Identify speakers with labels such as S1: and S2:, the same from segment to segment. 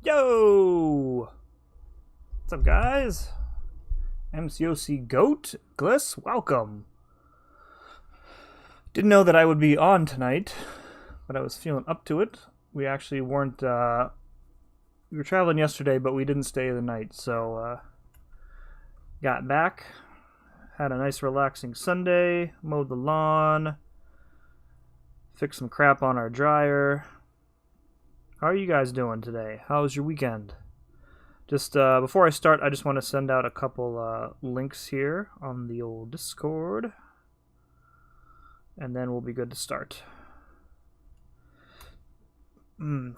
S1: Yo! What's up, guys? MCOC Goat, Gliss, welcome. Didn't know that I would be on tonight, but I was feeling up to it. We actually weren't, we were traveling yesterday, but we didn't stay the night, so, got back, had a nice relaxing Sunday, mowed the lawn, fixed some crap on our dryer. How are you guys doing today? How was your weekend? Just before I start, I just want to send out a couple links here on the old Discord, and then we'll be good to start. What am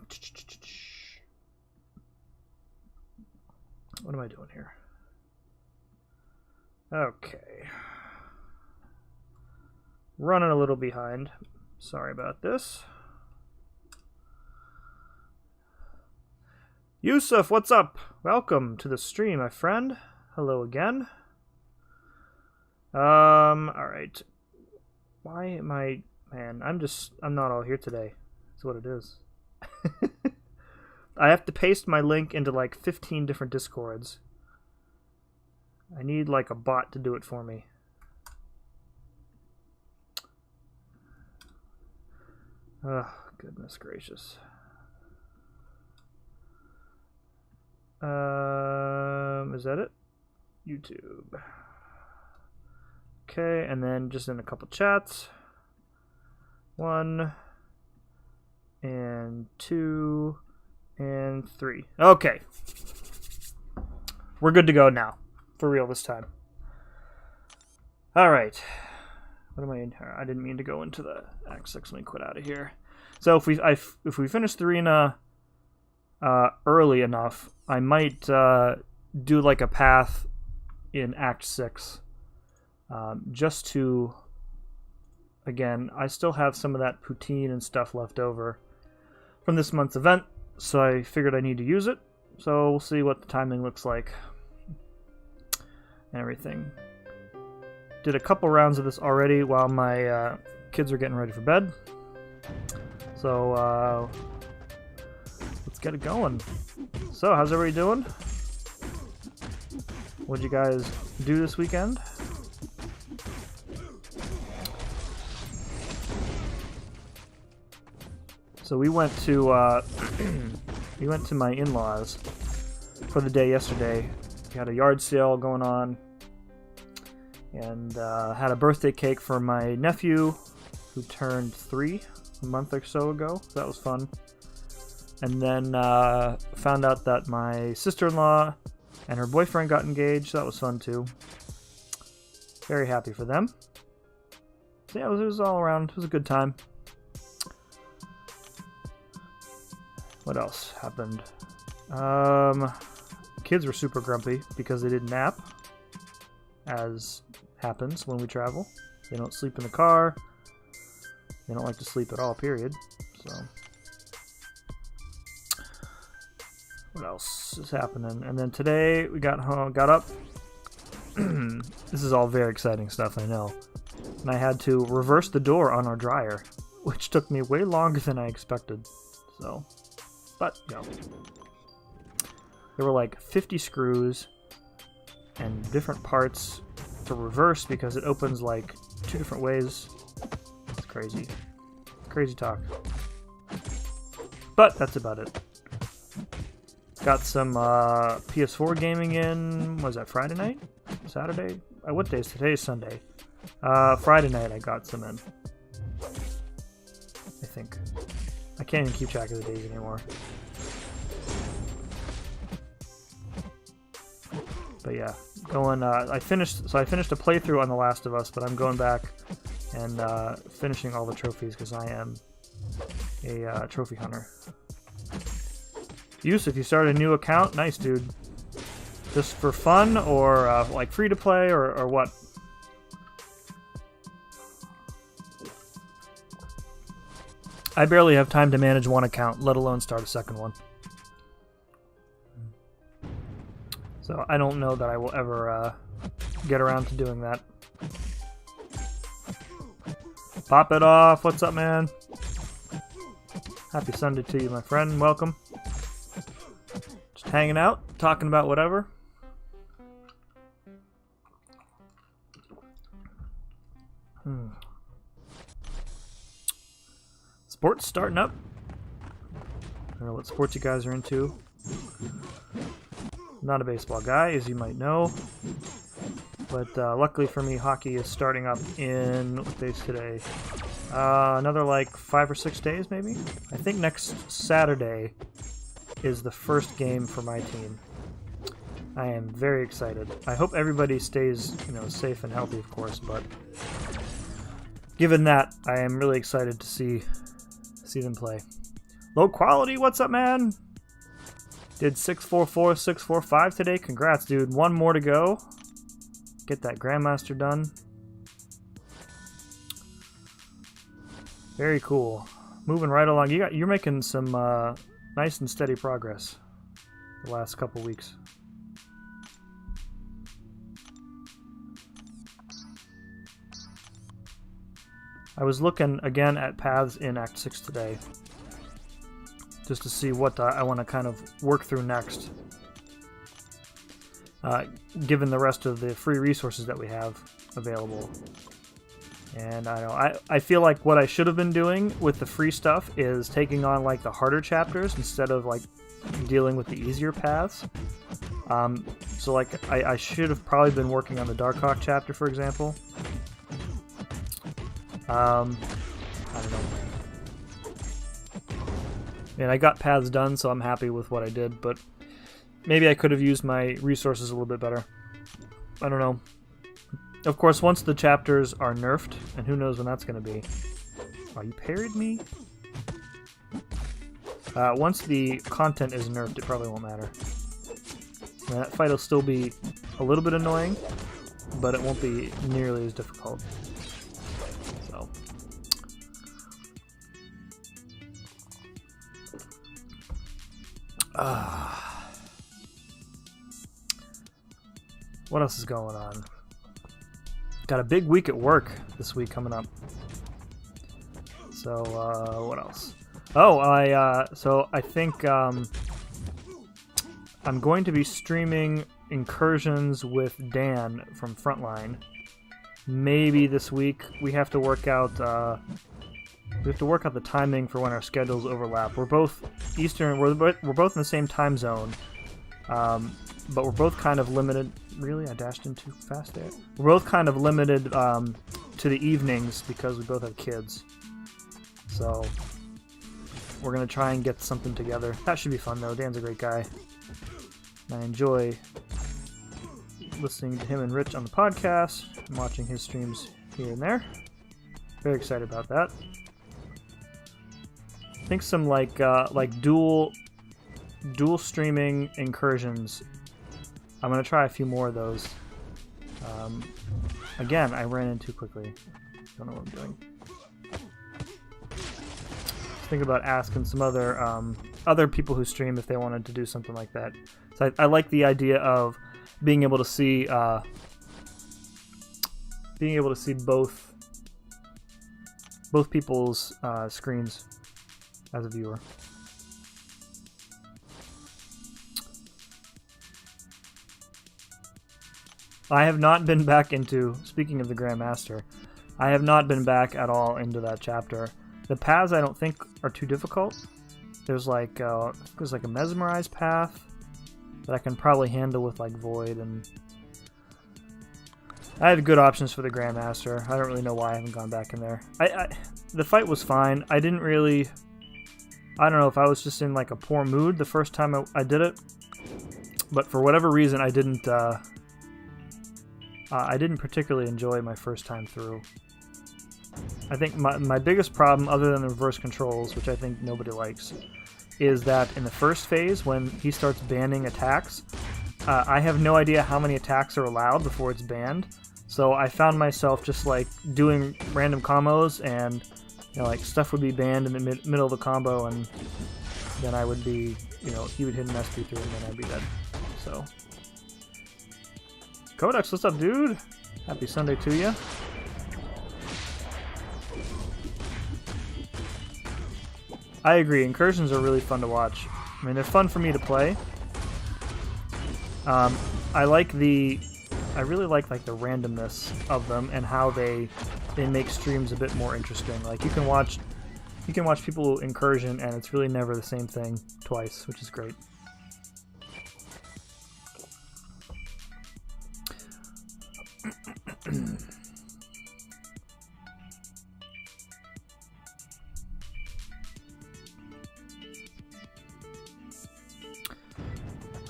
S1: I doing here? Okay. Running a little behind. Sorry about this. Yusuf, what's up? Welcome to the stream, my friend. Hello again. Alright. Why am I... Man, I'm not all here today. That's what it is. I have to paste my link into like 15 different Discords. I need like a bot to do it for me. Oh, goodness gracious. Is that it? YouTube. Okay, and then just in a couple chats. 1 and 2 and 3. Okay. We're good to go now. For real this time. Alright. What am I in here? I didn't mean to go into the Act 6. Let me quit out of here. So if we finish the arena early enough, I might do like a path in Act 6. Just to, again, I still have some of that poutine and stuff left over from this month's event, so I figured I need to use it. So we'll see what the timing looks like and everything. Did a couple rounds of this already while my kids are getting ready for bed. So let's get it going. So how's everybody doing? What'd you guys do this weekend? So we went to my in-laws for the day yesterday. We had a yard sale going on, and had a birthday cake for my nephew, who turned 3 a month or so ago. So that was fun. And then found out that my sister-in-law and her boyfriend got engaged. So that was fun too. Very happy for them. So yeah, it was all around. It was a good time. What else happened? Kids were super grumpy because they didn't nap, as happens when we travel. They don't sleep in the car. They don't like to sleep at all, period. So, what else is happening? And then today we got home, got up. This is all very exciting stuff, I know. And I had to reverse the door on our dryer, which took me way longer than I expected. So, but, you know. There were like 50 screws and different parts to reverse because it opens like 2 different ways. It's crazy. Crazy talk. But that's about it. Got some PS4 gaming in, was that Friday night? Saturday? What day is today? Sunday. Friday night I got some in. I think. I can't even keep track of the days anymore. But yeah, going. I finished a playthrough on The Last of Us, but I'm going back and finishing all the trophies because I am a trophy hunter. Yusuf, you started a new account? Nice, dude. Just for fun, or like free to play, or what? I barely have time to manage one account, let alone start a second one. So I don't know that I will ever get around to doing that. Pop it off. What's up, man? Happy Sunday to you, my friend. Welcome. hanging out, talking about whatever. Sports starting up. I don't know what sports you guys are into. Not a baseball guy, as you might know. But luckily for me, hockey is starting up in, what day's today? Another like 5 or 6 days, maybe? I think next Saturday is the first game for my team. I am very excited. I hope everybody stays, safe and healthy, of course, but given that, I am really excited to see them play. Low quality, what's up, man? Did 644, 645 today. Congrats, dude. One more to go. Get that Grandmaster done. Very cool. Moving right along. You're making some nice and steady progress the last couple weeks. I was looking again at paths in Act 6 today, just to see what I want to kind of work through next, given the rest of the free resources that we have available. And I feel like what I should have been doing with the free stuff is taking on like the harder chapters instead of like dealing with the easier paths. So like I should have probably been working on the Darkhawk chapter, for example. I don't know. And I got paths done, so I'm happy with what I did, but maybe I could have used my resources a little bit better. I don't know. Of course, once the chapters are nerfed, and who knows when that's going to be. Oh, you parried me? Once the content is nerfed, it probably won't matter. And that fight will still be a little bit annoying, but it won't be nearly as difficult. So. What else is going on? Got a big week at work this week coming up. So, what else? Oh, I think, I'm going to be streaming incursions with Dan from Frontline. Maybe this week. We have to work out, the timing for when our schedules overlap. We're both Eastern, we're both in the same time zone. But we're both kind of limited. Really? I dashed in too fast there. We're both kind of limited to the evenings because we both have kids. So we're going to try and get something together. That should be fun, though. Dan's a great guy. I enjoy listening to him and Rich on the podcast and watching his streams here and there. Very excited about that. I think some like dual streaming incursions. I'm going to try a few more of those. Again, I ran in too quickly. Don't know what I'm doing. Think about asking some other people who stream if they wanted to do something like that. So I like the idea of being able to see both people's screens as a viewer. I have not been back into, speaking of the Grandmaster, I have not been back at all into that chapter. The paths I don't think are too difficult. There's like a mesmerized path that I can probably handle with like Void, and I had good options for the Grandmaster. I don't really know why I haven't gone back in there. The fight was fine. I don't know if I was just in like a poor mood the first time I did it, but for whatever reason I didn't particularly enjoy my first time through. I think my biggest problem, other than the reverse controls, which I think nobody likes, is that in the first phase, when he starts banning attacks, I have no idea how many attacks are allowed before it's banned. So I found myself just like doing random combos, and like stuff would be banned in the middle of the combo, and then I would be, he would hit an SP3 and then I'd be dead. So. Codex, what's up, dude? Happy Sunday to you. I agree, incursions are really fun to watch. I mean, they're fun for me to play, I really like the randomness of them and how they make streams a bit more interesting. Like you can watch people incursion and it's really never the same thing twice, which is great.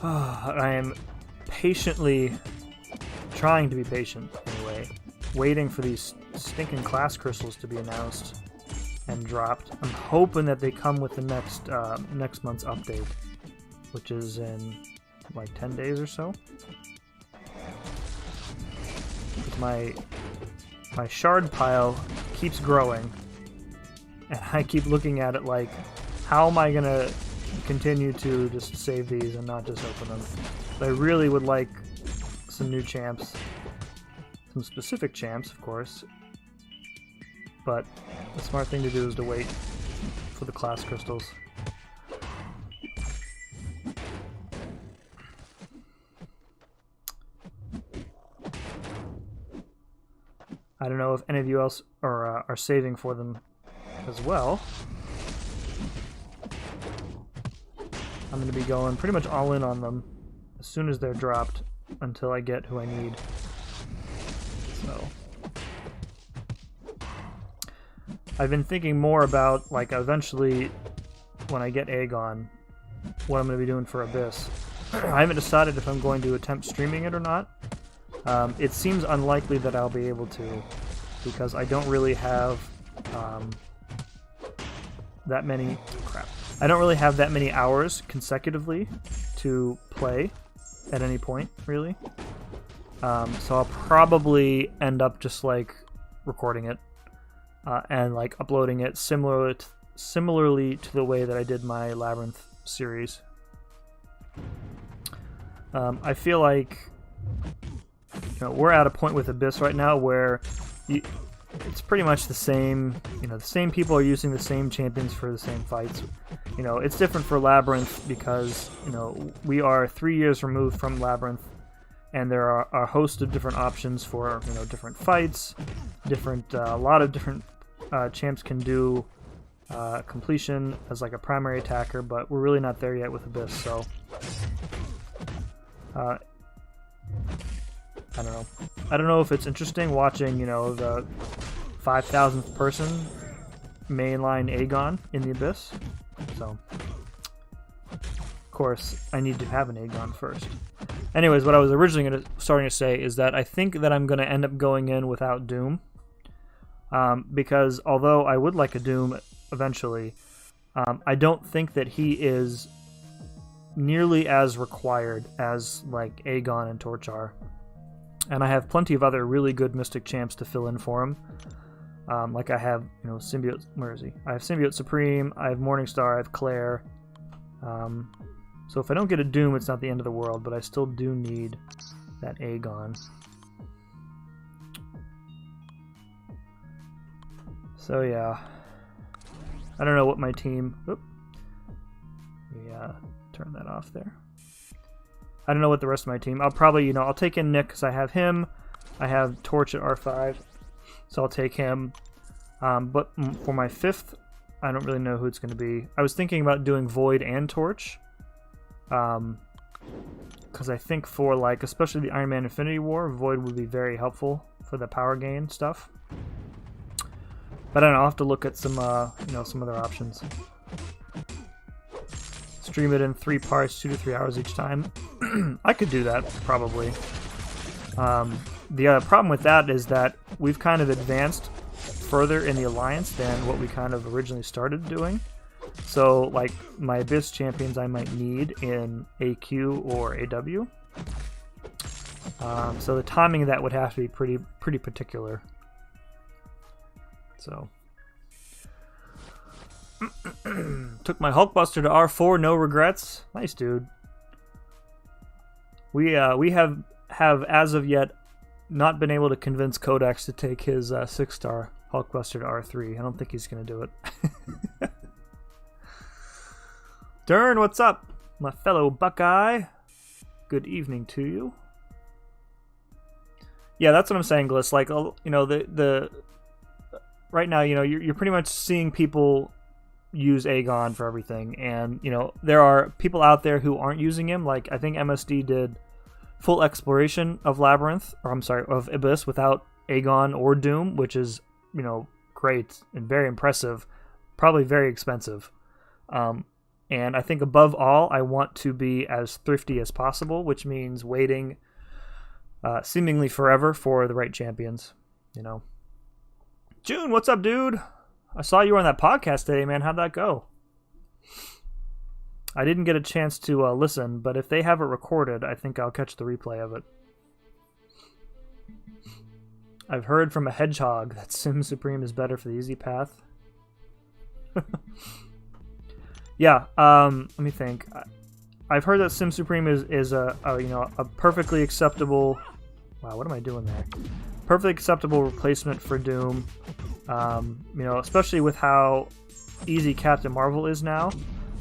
S1: I am patiently trying to be patient anyway, waiting for these stinking class crystals to be announced and dropped. I'm hoping that they come with the next month's update, which is in like 10 days or so. My shard pile keeps growing, and I keep looking at it like, how am I gonna continue to just save these and not just open them? But I really would like some new champs, some specific champs, of course. But the smart thing to do is to wait for the class crystals. I don't know if any of you else are saving for them as well. I'm going to be going pretty much all in on them as soon as they're dropped until I get who I need. So I've been thinking more about, like, eventually when I get Aegon, what I'm going to be doing for Abyss. I haven't decided if I'm going to attempt streaming it or not. It seems unlikely that I'll be able to, because I don't really have that many... crap. I don't really have that many hours consecutively to play at any point, really. So I'll probably end up just, like, recording it and, like, uploading it similarly to the way that I did my Labyrinth series. I feel like... we're at a point with Abyss right now where it's pretty much the same. The same people are using the same champions for the same fights. It's different for Labyrinth because we are 3 years removed from Labyrinth, and there are a host of different options for different fights. A lot of different champs can do completion as like a primary attacker, but we're really not there yet with Abyss. So. I don't know. I don't know if it's interesting watching, the 5,000th person mainline Aegon in the Abyss. So, of course, I need to have an Aegon first. Anyways, what I was originally starting to say is that I think that I'm going to end up going in without Doom. Because although I would like a Doom eventually, I don't think that he is nearly as required as, like, Aegon and Torch are. And I have plenty of other really good Mystic champs to fill in for him. Like I have, Symbiote... Where is he? I have Symbiote Supreme, I have Morningstar, I have Claire. So if I don't get a Doom, it's not the end of the world, but I still do need that Aegon. So yeah. I don't know what my team... Oop. Turn that off there. I don't know what the rest of my team... I'll probably, I'll take in Nick because I have him. I have Torch at R5, so I'll take him. But for my 5th, I don't really know who it's going to be. I was thinking about doing Void and Torch. Because I think for, like, especially the Iron Man Infinity War, Void would be very helpful for the power gain stuff. But I don't know, I'll have to look at some, some other options. Stream it in 3 parts, 2 to 3 hours each time. I could do that, probably. The problem with that is that we've kind of advanced further in the Alliance than what we kind of originally started doing. So, like, my Abyss champions I might need in AQ or AW. So the timing of that would have to be pretty particular. So... Took my Hulkbuster to R4, no regrets. Nice, dude. We have as of yet not been able to convince Codex to take his 6-star Hulkbuster to R3. I don't think he's gonna do it. Dern, what's up, my fellow Buckeye? Good evening to you. Yeah, that's what I'm saying, Gliss. Like, you know, the right now, you know, you're pretty much seeing people use Aegon for everything, and you know, there are people out there who aren't using him. Like, I think MSD did full exploration of Labyrinth, or I'm sorry, of Abyss without Aegon or Doom, which is, you know, great and very impressive, probably very expensive. And I think above all, I want to be as thrifty as possible, which means waiting seemingly forever for the right champions, you know. June, what's up, dude? I saw you were on that podcast today, man. How'd that go? I didn't get a chance to listen, but if they have it recorded, I think I'll catch the replay of it. I've heard from a hedgehog that Sim Supreme is better for the easy path. Yeah, let me think. I've heard that Sim Supreme is a you know, a perfectly acceptable. Wow, what am I doing there? Perfectly acceptable replacement for Doom. You know, especially with how easy Captain Marvel is now.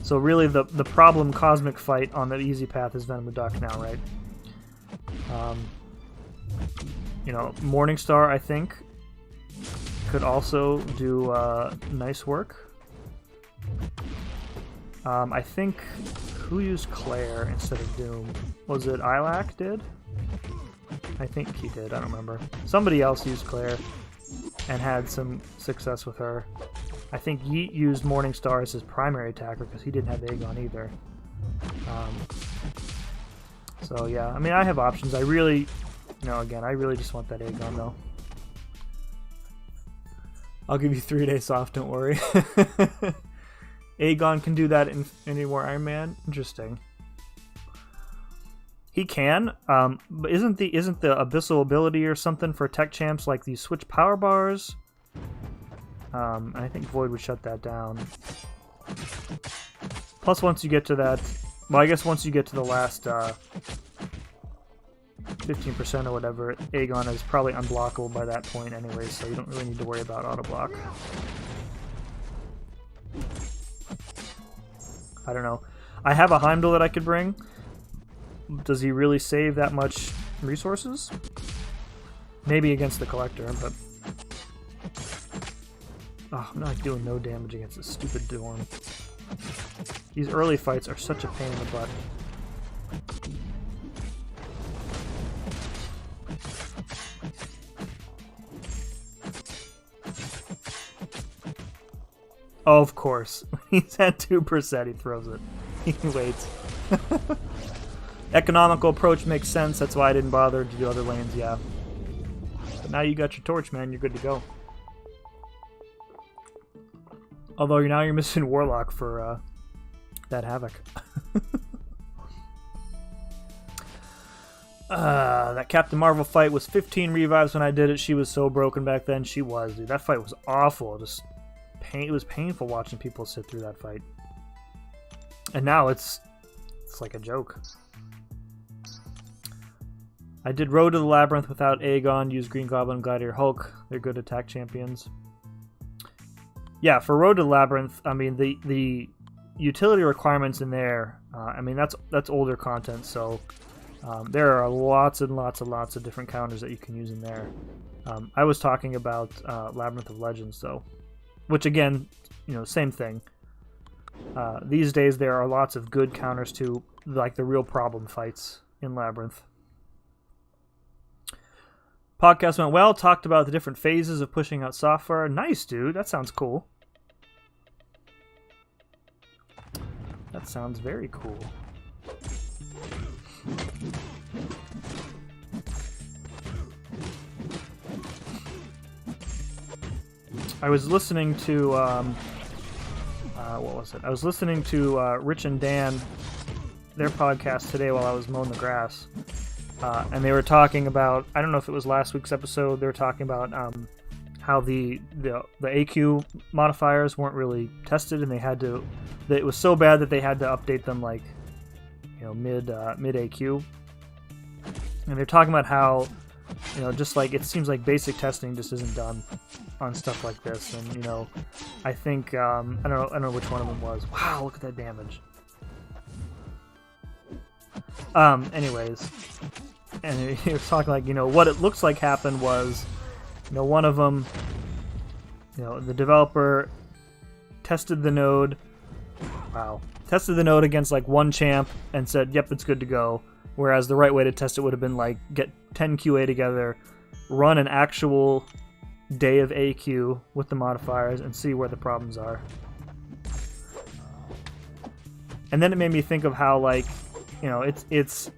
S1: So really, the problem cosmic fight on the easy path is Venom the Duck now, right? You know, Morningstar, I think, could also do nice work. I think, who used Claire instead of Doom? Was it Ilac did? I think he did, I don't remember. Somebody else used Claire and had some success with her. I think Yeet used Morningstar as his primary attacker because he didn't have Aegon either. So yeah, I mean, I have options. I really, you know, again, I really just want that Aegon though. I'll give you 3 days off, don't worry. Aegon can do that in Infinity War Iron Man? Interesting. He can, but isn't the abyssal ability or something for tech champs like these switch power bars? I think Void would shut that down. Plus, once you get to that, well, I guess once you get to the last 15% or whatever, Aegon is probably unblockable by that point anyway, so you don't really need to worry about auto block. I don't know. I have a Heimdall that I could bring. Does he really save that much resources? Maybe against the Collector, but... Oh, I'm not doing no damage against this stupid Dorn. These early fights are such a pain in the butt. Oh, of course. He's at 2%, he throws it. He waits. Economical approach makes sense, that's why I didn't bother to do other lanes, yeah. But now you got your torch, man, you're good to go. Although now you're missing Warlock for that Havoc. That Captain Marvel fight was 15 revives when I did it. She was so broken back then. She was, dude. That fight was awful. Just it was painful watching people sit through that fight. And now it's like a joke. I did Road to the Labyrinth without Aegon, use Green Goblin, Gladiator, Hulk. They're good attack champions. Yeah, for Road to the Labyrinth, I mean, the utility requirements in there, I mean, that's older content, so there are lots and lots and lots of different counters that you can use in there. I was talking about Labyrinth of Legends, though, which, again, you know, same thing. These days, there are lots of good counters to, like, the real problem fights in Labyrinth. Podcast went well, talked about the different phases of pushing out software. Nice, dude. That sounds cool. That sounds very cool. I was listening to, what was it? I was listening to Rich and Dan, their podcast today while I was mowing the grass. And they were talking about, I don't know if it was last week's episode, they were talking about how the AQ modifiers weren't really tested, and they had to, it was so bad that they had to update them, like, you know, mid AQ. And they're talking about how, you know, just like, it seems like basic testing just isn't done on stuff like this. And, you know, I think, I don't know which one of them was. Wow, look at that damage. Anyways, and he was talking like, what it looks like happened was, one of them, the developer tested the node. Wow. Tested the node against like one champ and said, yep, it's good to go. Whereas the right way to test it would have been like get 10 QA together, run an actual day of AQ with the modifiers and see where the problems are. And then it made me think of how like, it's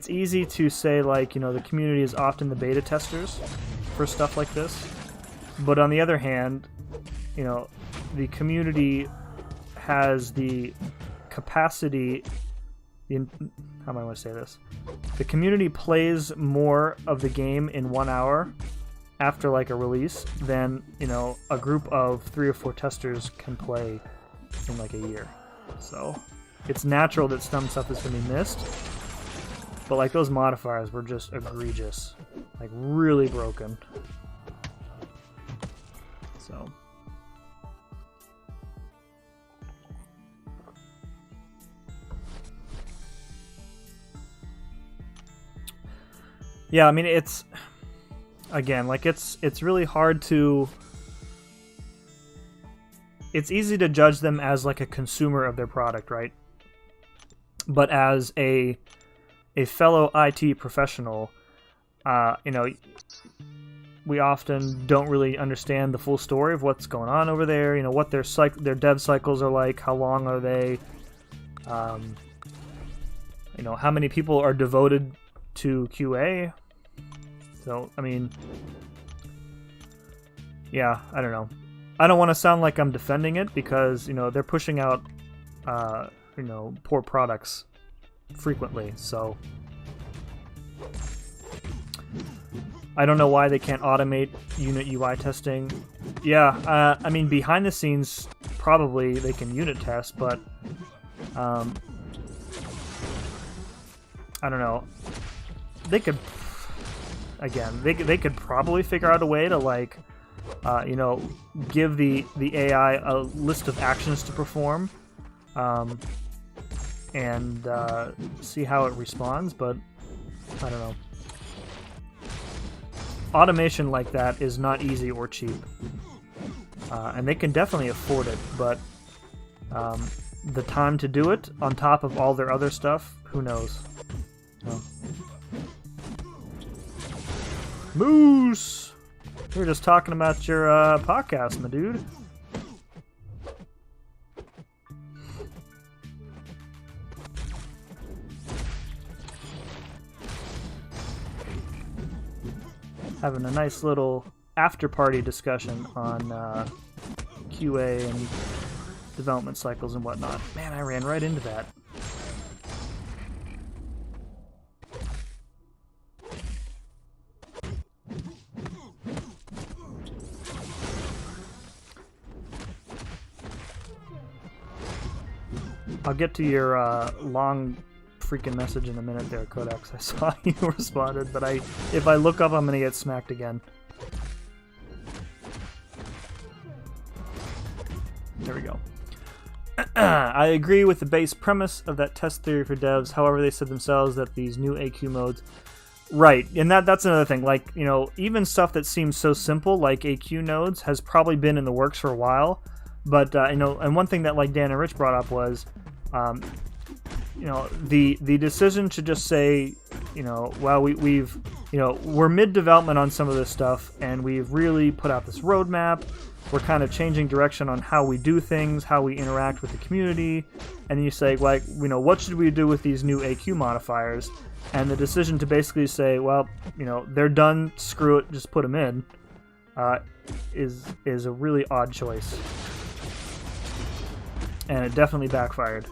S1: easy to say like, the community is often the beta testers for stuff like this. But on the other hand, the community has the capacity, how am I going to say this? The community plays more of the game in 1 hour after like a release than, a group of 3 or 4 testers can play in like a year. So it's natural that some stuff is going to be missed. But like those modifiers were just egregious, like really broken. So yeah, I mean it's again like it's really hard to. It's easy to judge them as like a consumer of their product, right? But as a fellow IT professional, we often don't really understand the full story of what's going on over there. What their dev cycles are like, how long are they? How many people are devoted to QA? So, I mean, yeah, I don't know. I don't want to sound like I'm defending it because, they're pushing out, poor products frequently, so I don't know why they can't automate unit UI testing. Yeah, I mean, behind the scenes, probably they can unit test, but I don't know. They could, again, they could probably figure out a way to like, give the AI a list of actions to perform, and see how it responds, but I don't know. Automation like that is not easy or cheap, and they can definitely afford it, but the time to do it on top of all their other stuff, who knows? No. Moose! We were just talking about your podcast, my dude. Having a nice little after-party discussion on QA and development cycles and whatnot. Man, I ran right into that. I'll get to your long freaking message in a minute there, Codex. I saw you responded, but if I look up, I'm gonna get smacked again. There we go. I agree with the base premise of that test theory for devs. However, they said themselves that these new AQ modes... Right, and that's another thing. Like, even stuff that seems so simple, like AQ nodes, has probably been in the works for a while. But, and one thing that, like, Dan and Rich brought up was... the decision to just say, well, we're mid-development on some of this stuff, and we've really put out this roadmap. We're kind of changing direction on how we do things, how we interact with the community, and then you say, like, what should we do with these new AQ modifiers? And the decision to basically say, well, they're done, screw it, just put them in, is a really odd choice, and it definitely backfired.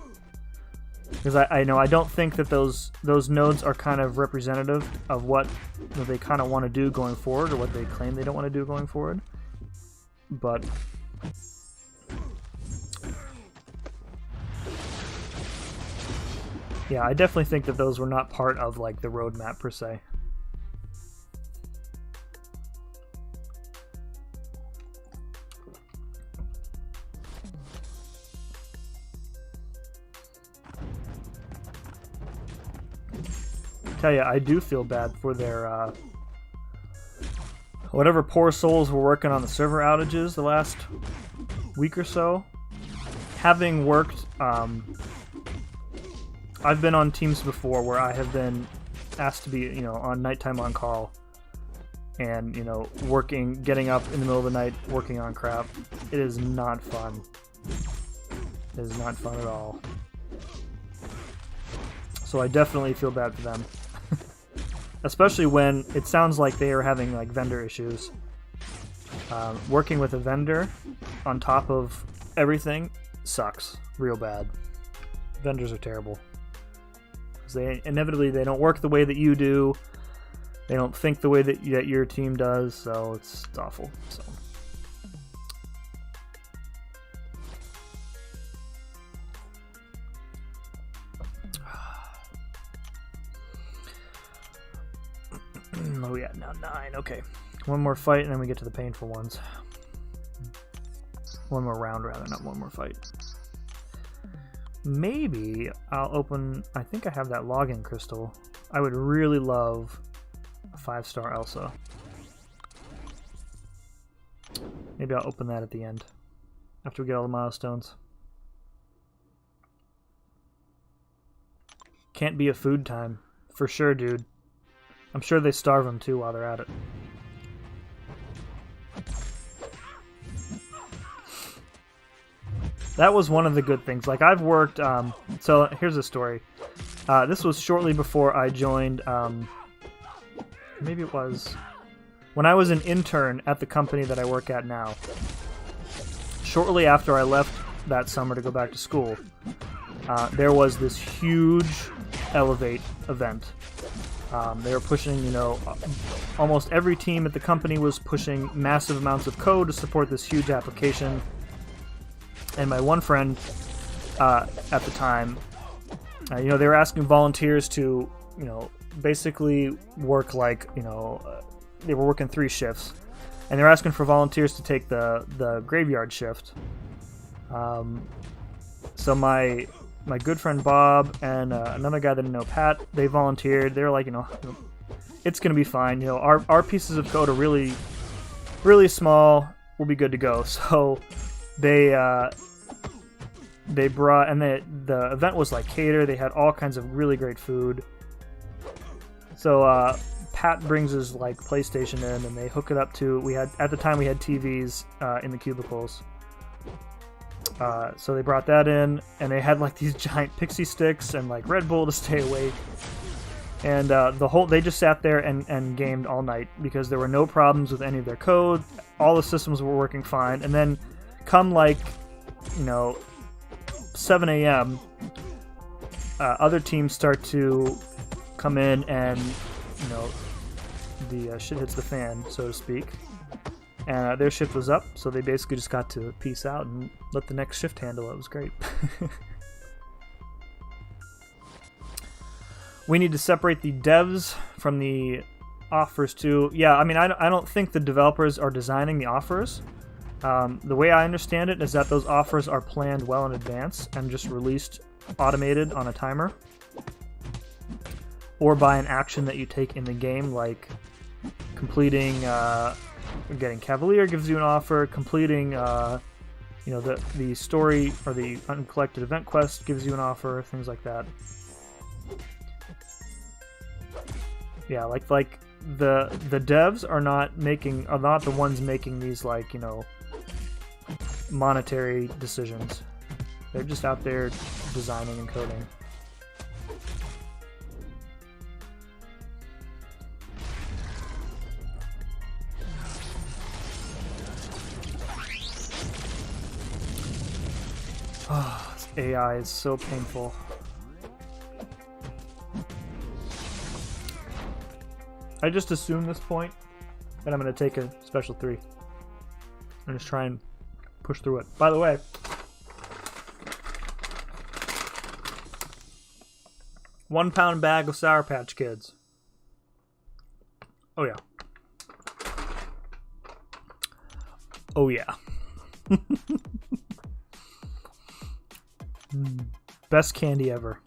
S1: Because I don't think that those nodes are kind of representative of what they kind of want to do going forward, or what they claim they don't want to do going forward. But yeah, I definitely think that those were not part of like the roadmap per se. tell you, I do feel bad for their whatever poor souls were working on the server outages the last week or so. Having worked, I've been on teams before where I have been asked to be, you know, on nighttime on call, and, you know, working, getting up in the middle of the night, working on crap. It is not fun. It is not fun at all. So I definitely feel bad for them. Especially when it sounds like they are having, like, vendor issues. Working with a vendor on top of everything sucks real bad. Vendors are terrible. Because they don't work the way that you do. They don't think the way that your team does, so it's awful. So. Oh yeah, now 9. Okay, one more fight, and then we get to the painful ones. One more round, rather, not one more fight. Maybe I'll open. I think I have that login crystal. I would really love a 5-star Elsa. Maybe I'll open that at the end after we get all the milestones. Can't be a food time for sure, dude. I'm sure they starve them too while they're at it. That was one of the good things. Like, I've worked, so here's a story. This was shortly before I joined, maybe it was when I was an intern at the company that I work at now. Shortly after I left that summer to go back to school, there was this huge Elevate event. They were pushing, you know, almost every team at the company was pushing massive amounts of code to support this huge application. And my one friend at the time, you know, they were asking volunteers to, you know, basically work like, you know, they were working 3 shifts. And they were asking for volunteers to take the graveyard shift. So my good friend Bob and another guy that I didn't know, Pat, they volunteered. They were like, you know, it's going to be fine. You know, our pieces of code are really, really small. We'll be good to go. So they brought, and the event was like catered. They had all kinds of really great food. So Pat brings his like PlayStation in, and they hook it up to, at the time we had TVs in the cubicles. So they brought that in, and they had like these giant pixie sticks and like Red Bull to stay awake. And they just sat there and gamed all night because there were no problems with any of their code. All the systems were working fine. And then come like, you know, 7 a.m., other teams start to come in, and, you know, the shit hits the fan, so to speak. And their shift was up, so they basically just got to peace out and let the next shift handle it. It was great. We need to separate the devs from the offers too. Yeah, I mean, I don't think the developers are designing the offers. The way I understand it is that those offers are planned well in advance and just released automated on a timer. Or by an action that you take in the game, like completing... getting Cavalier gives you an offer. Completing, you know, the story or the uncollected event quest gives you an offer. Things like that. Yeah, like the devs are not the ones making these, like, you know, monetary decisions. They're just out there designing and coding. Oh, this AI is so painful. I just assume this point that I'm going to take a special 3 and just try and push through it. By the way, £1 bag of Sour Patch Kids. Oh yeah. Oh yeah. Best candy ever.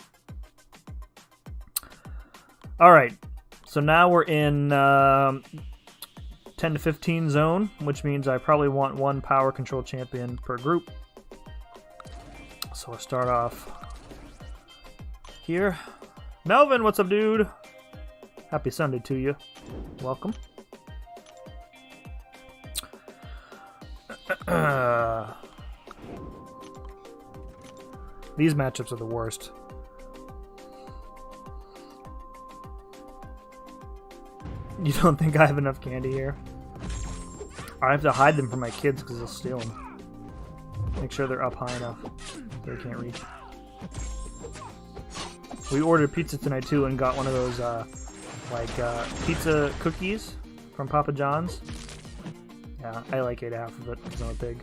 S1: All right, so now we're in 10 to 15 zone, which means I probably want one power control champion per group. So we'll start off here. Melvin, what's up, dude? Happy Sunday to you. Welcome. These matchups are the worst. You don't think I have enough candy here? I have to hide them from my kids because they'll steal them. Make sure they're up high enough so they can't reach. We ordered pizza tonight too and got one of those pizza cookies from Papa John's. Yeah, I like ate half of it because I'm a pig.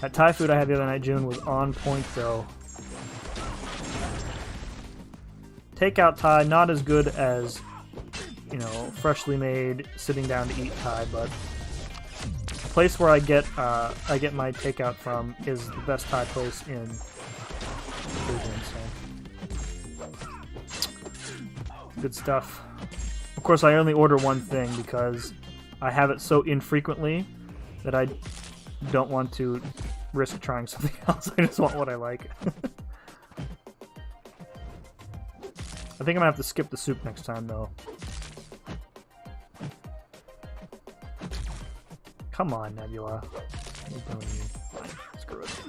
S1: That Thai food I had the other night, June, was on point though. Takeout Thai, not as good as, you know, freshly made, sitting down to eat Thai, but the place where I get my takeout from is the best Thai place in Cleveland, so good stuff. Of course, I only order one thing because I have it so infrequently that I don't want to risk trying something else. I just want what I like. I think I'm gonna have to skip the soup next time, though. Come on, Nebula. What are you doing to me? Fine, screw it.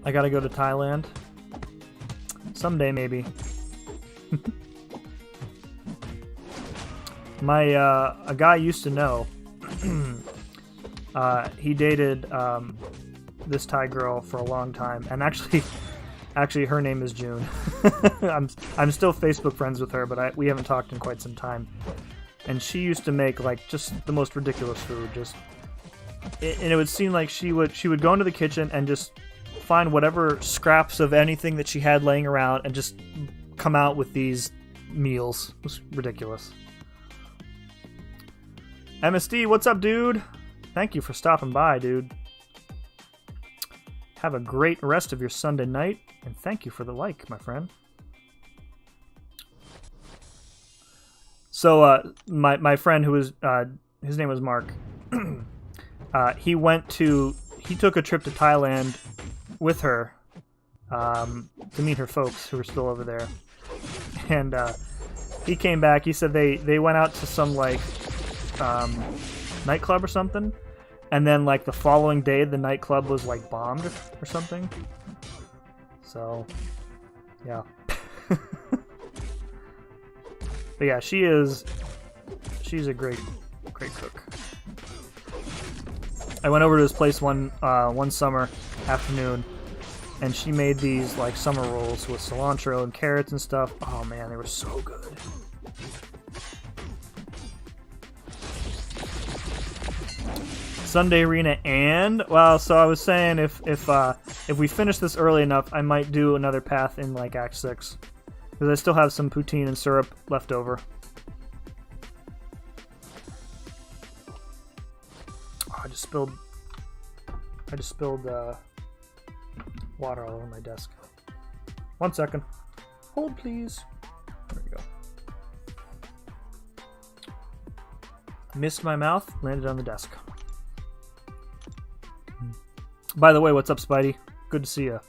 S1: I gotta go to Thailand. Someday, maybe. A guy used to know. He dated this Thai girl for a long time, and actually her name is June. I'm still Facebook friends with her, but we haven't talked in quite some time. And she used to make like just the most ridiculous food, and it would seem like she would go into the kitchen and just find whatever scraps of anything that she had laying around and just come out with these meals. It was ridiculous. MSD, what's up, dude? Thank you for stopping by, dude. Have a great rest of your Sunday night, and thank you for the like, my friend. So, my friend who was, his name was Mark, he took a trip to Thailand with her to meet her folks who were still over there, and he came back. He said they went out to some like nightclub or something, and then like the following day the nightclub was like bombed or something. So yeah. But yeah, she's a great cook. I went over to his place one summer afternoon, and she made these like summer rolls with cilantro and carrots and stuff. Oh man, they were so good. Sunday Arena, and well, so I was saying if we finish this early enough, I might do another path in like Act 6, because I still have some poutine and syrup left over. Oh, I just spilled water all over my desk. 1 second. Hold, please. There we go. Missed my mouth, landed on the desk. By the way, what's up, Spidey? Good to see you.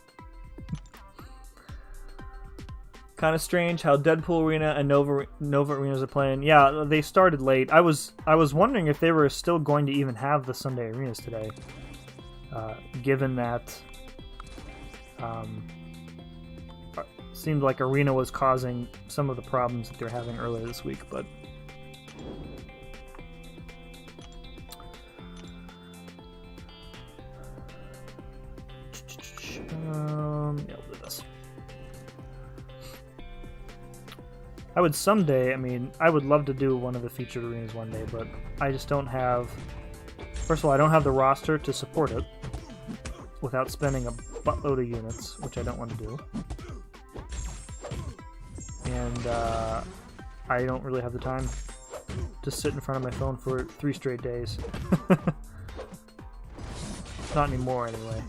S1: Kind of strange how Deadpool Arena and Nova Arenas are playing. Yeah, they started late. I was wondering if they were still going to even have the Sunday Arenas today, given that seemed like Arena was causing some of the problems that they're having earlier this week, but I would someday, I mean, I would love to do one of the featured arenas one day, but I just don't have... First of all, I don't have the roster to support it without spending a buttload of units, which I don't want to do. And I don't really have the time to sit in front of my phone for 3 straight days. Not anymore, anyway.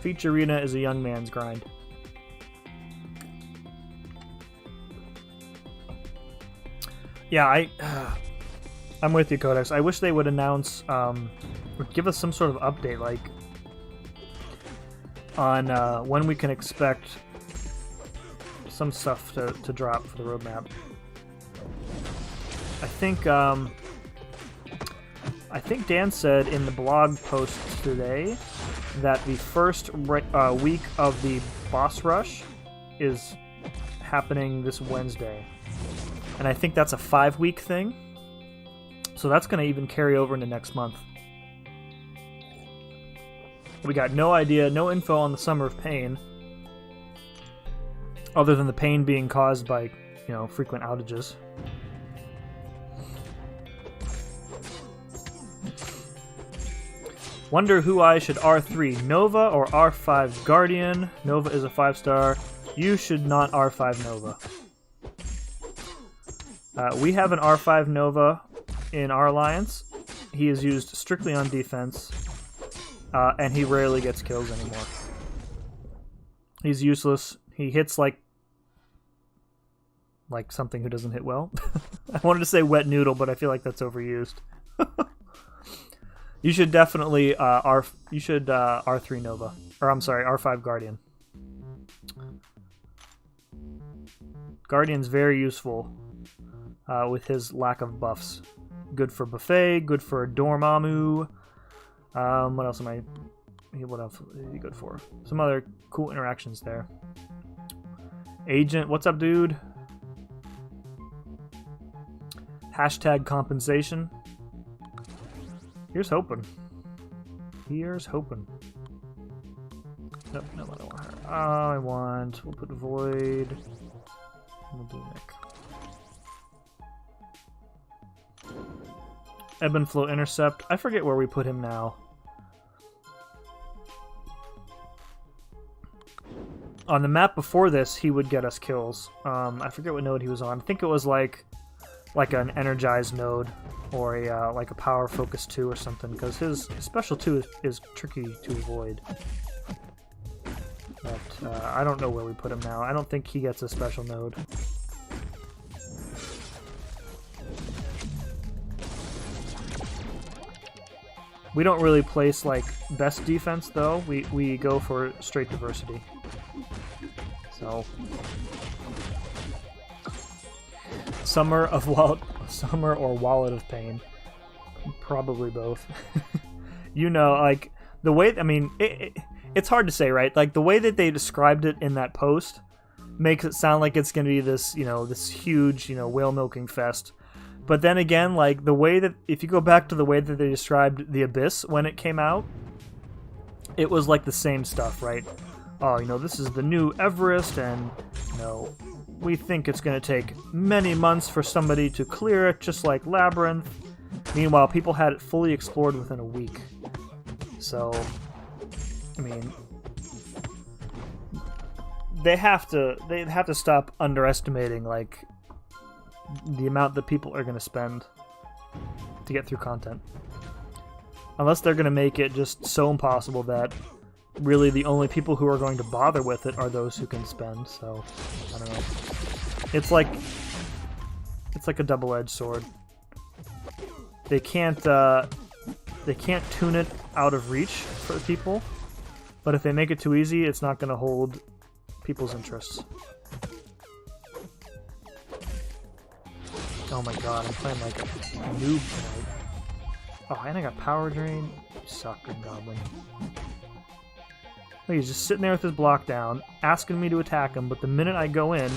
S1: Feature arena is a young man's grind. Yeah, I'm with you, Codex. I wish they would announce, or give us some sort of update, like, on when we can expect some stuff to drop for the roadmap. I think Dan said in the blog post today that the first week of the boss rush is happening this Wednesday. And I think that's a 5-week thing. So that's going to even carry over into next month. We got no idea, no info on the Summer of Pain. Other than the pain being caused by, frequent outages. Wonder who I should R3, Nova or R5 Guardian. Nova is a 5-star. You should not R5 Nova. We have an R5 Nova in our alliance. He is used strictly on defense, and he rarely gets kills anymore. He's useless. He hits like something who doesn't hit well. I wanted to say wet noodle, but I feel like that's overused. You should definitely R3 Nova, or I'm sorry, R5 Guardian. Guardian's very useful with his lack of buffs. Good for Buffet, good for Dormammu. What else is he good for? Some other cool interactions there. Agent, what's up, dude? Hashtag compensation. Here's hoping. Here's hoping. Nope, no, I don't want her. We'll put Void. We'll do Nick. Ebb and Flow Intercept. I forget where we put him now. On the map before this, he would get us kills. I forget what node he was on. I think it was like an energized node, or a like a power focus 2 or something, because his special 2 is tricky to avoid. But I don't know where we put him now. I don't think he gets a special node. We don't really place like best defense though. We go for straight diversity. So Summer or Wallet of Pain. Probably both. Like the way, I mean, it's hard to say, right? Like the way that they described it in that post makes it sound like it's going to be this, this huge, whale milking fest. But then again, like the way that, if you go back to the way that they described the Abyss when it came out, it was like the same stuff, right? Oh, this is the new Everest, and we think it's going to take many months for somebody to clear it, just like Labyrinth. Meanwhile, people had it fully explored within a week. So, I mean, they have to stop underestimating like the amount that people are going to spend to get through content. Unless they're going to make it just so impossible that really the only people who are going to bother with it are those who can spend. So, I don't know. It's like a double-edged sword. They can't tune it out of reach for people, but if they make it too easy, it's not going to hold people's interests. Oh my god, I'm playing like a noob tonight. Oh, and I got Power Drain. You suck, Green Goblin. Look, he's just sitting there with his block down, asking me to attack him, but the minute I go in,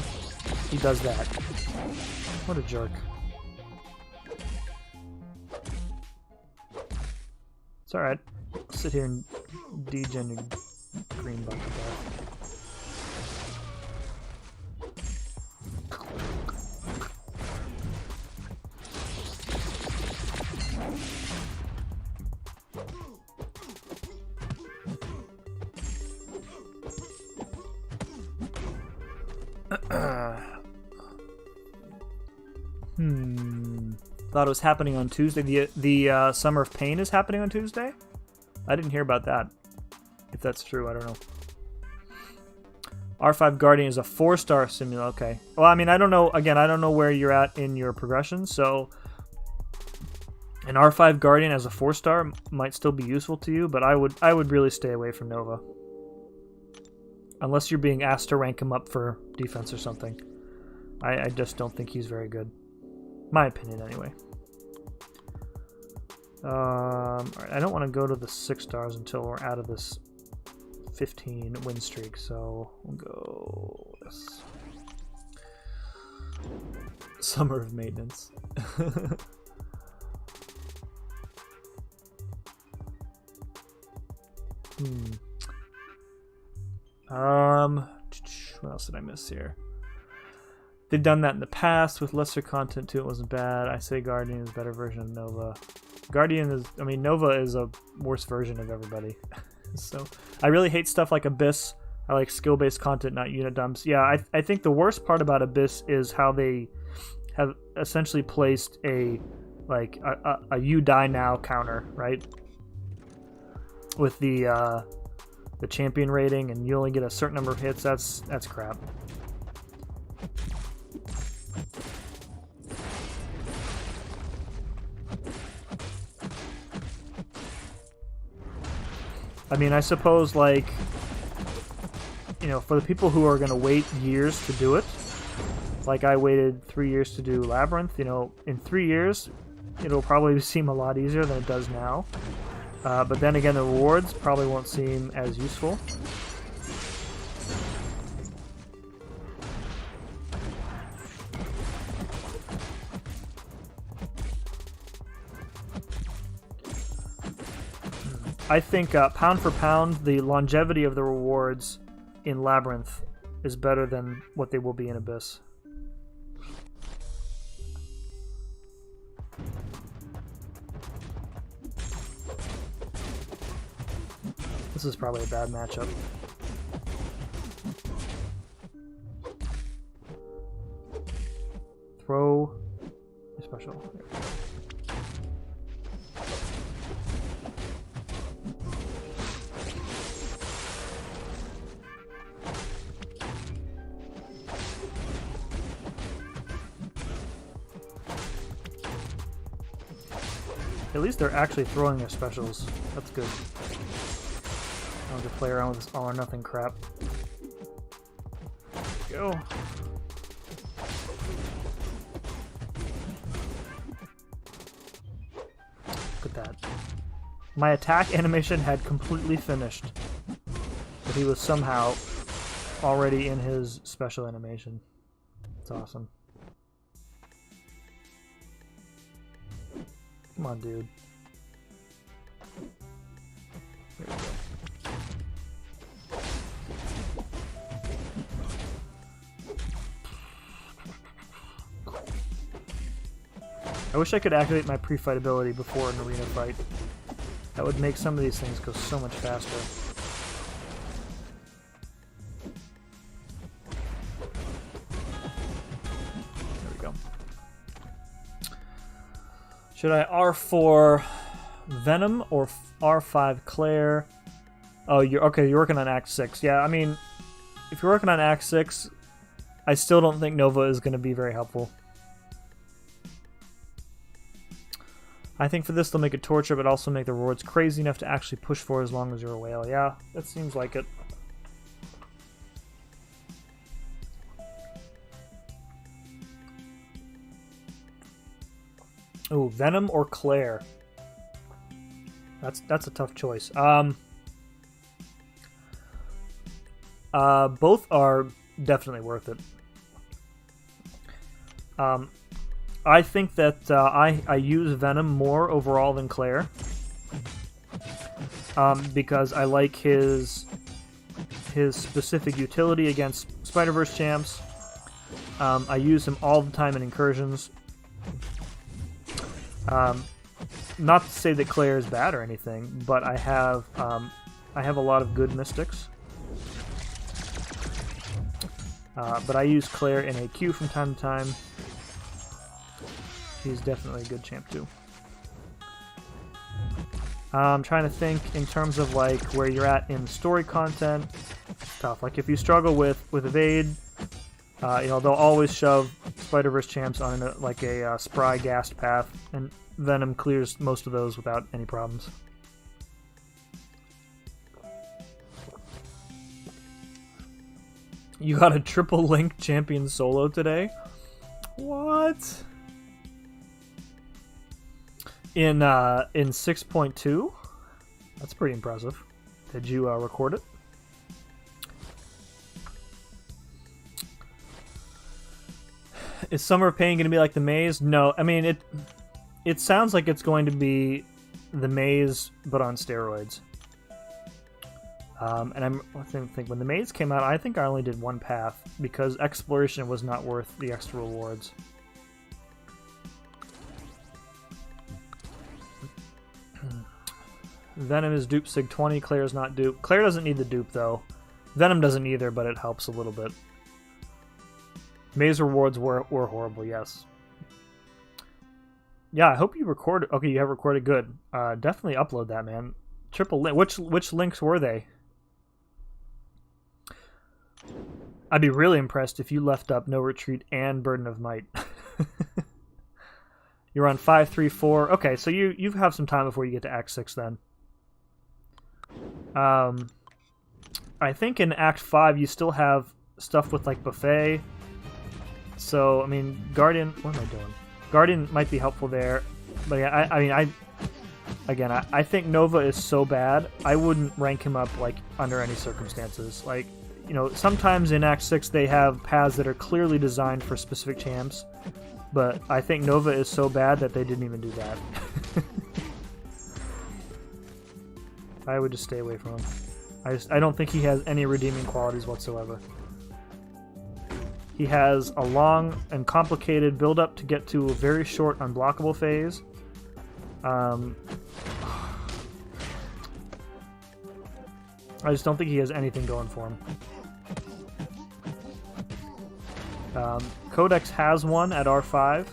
S1: he does that. What a jerk. It's alright. I'll sit here and degen your green bucket there. Thought it was happening on Tuesday. The Summer of Pain is happening on Tuesday? I didn't hear about that. If that's true, I don't know. R5 Guardian is a 4-star simulator. Okay. Well, I mean, I don't know. Again, I don't know where you're at in your progression, so an R5 Guardian as a 4-star might still be useful to you, but I would really stay away from Nova. Unless you're being asked to rank him up for defense or something. I just don't think he's very good. My opinion, anyway. Alright, I don't want to go to the 6 stars until we're out of this 15 win streak, so we'll go this. Summer of Maintenance. What else did I miss here? They've done that in the past with lesser content too. It wasn't bad. I say Guardian is a better version of Nova. Guardian is, I mean, Nova is a worse version of everybody. So I really hate stuff like Abyss. I like skill-based content, not unit dumps. Yeah, I think the worst part about Abyss is how they have essentially placed a you die now counter, right? With the champion rating, and you only get a certain number of hits. That's crap. I mean, I suppose, like, you know, for the people who are going to wait years to do it, like I waited 3 years to do Labyrinth, you know, in 3 years, it'll probably seem a lot easier than it does now. But then again, the rewards probably won't seem as useful. I think pound for pound, the longevity of the rewards in Labyrinth is better than what they will be in Abyss. This is probably a bad matchup. Throw a special. At least they're actually throwing their specials. That's good. I don't have to play around with this all or nothing crap. Go. Look at that. My attack animation had completely finished, but he was somehow already in his special animation. It's awesome. Come on, dude. There we go. I wish I could activate my pre-fight ability before an arena fight. That would make some of these things go so much faster. There we go. Should I R4 Venom or R5 Claire? Oh, you're okay. You're working on Act 6. Yeah, I mean, if you're working on Act 6, I still don't think Nova is going to be very helpful. I think for this they'll make it torture, but also make the rewards crazy enough to actually push for as long as you're a whale. Yeah, that seems like it. Oh, Venom or Claire? That's a tough choice. Both are definitely worth it. I think that I use Venom more overall than Claire, because I like his specific utility against Spider-Verse champs. I use him all the time in incursions. Not to say that Claire is bad or anything, but I have a lot of good mystics. But I use Claire in AQ from time to time. He's definitely a good champ too. I'm trying to think in terms of like where you're at in story content. It's tough. Like if you struggle with evade, you know, they'll always shove Spider-Verse champs on like a spry gassed path, and Venom clears most of those without any problems. You got a triple link champion solo today? What? In 6.2? That's pretty impressive. Did you record it? Is Summer of Pain going to be like the maze? No, I mean it sounds like it's going to be the maze but on steroids. And I'm think when the maze came out, I think I only did one path because exploration was not worth the extra rewards. Venom is dupe sig 20. Claire's not dupe. Claire doesn't need the dupe though. Venom doesn't either, but it helps a little bit. Maze rewards were horrible. Yes. Yeah, I hope you recorded. Okay, you have recorded. Good. Definitely upload that, man. Triple link. Which links were they? I'd be really impressed if you left up No Retreat and Burden of Might. You're on 534. Okay, so you have some time before you get to Act 6 then. I think in Act 5 you still have stuff with like Buffet. So, I mean, Guardian... What am I doing? Guardian might be helpful there. But yeah, I think Nova is so bad, I wouldn't rank him up like under any circumstances. Like, you know, sometimes in Act 6 they have paths that are clearly designed for specific champs, but I think Nova is so bad that they didn't even do that. I would just stay away from him. I don't think he has any redeeming qualities whatsoever. He has a long and complicated build-up to get to a very short unblockable phase. I just don't think he has anything going for him. Codex has one at R5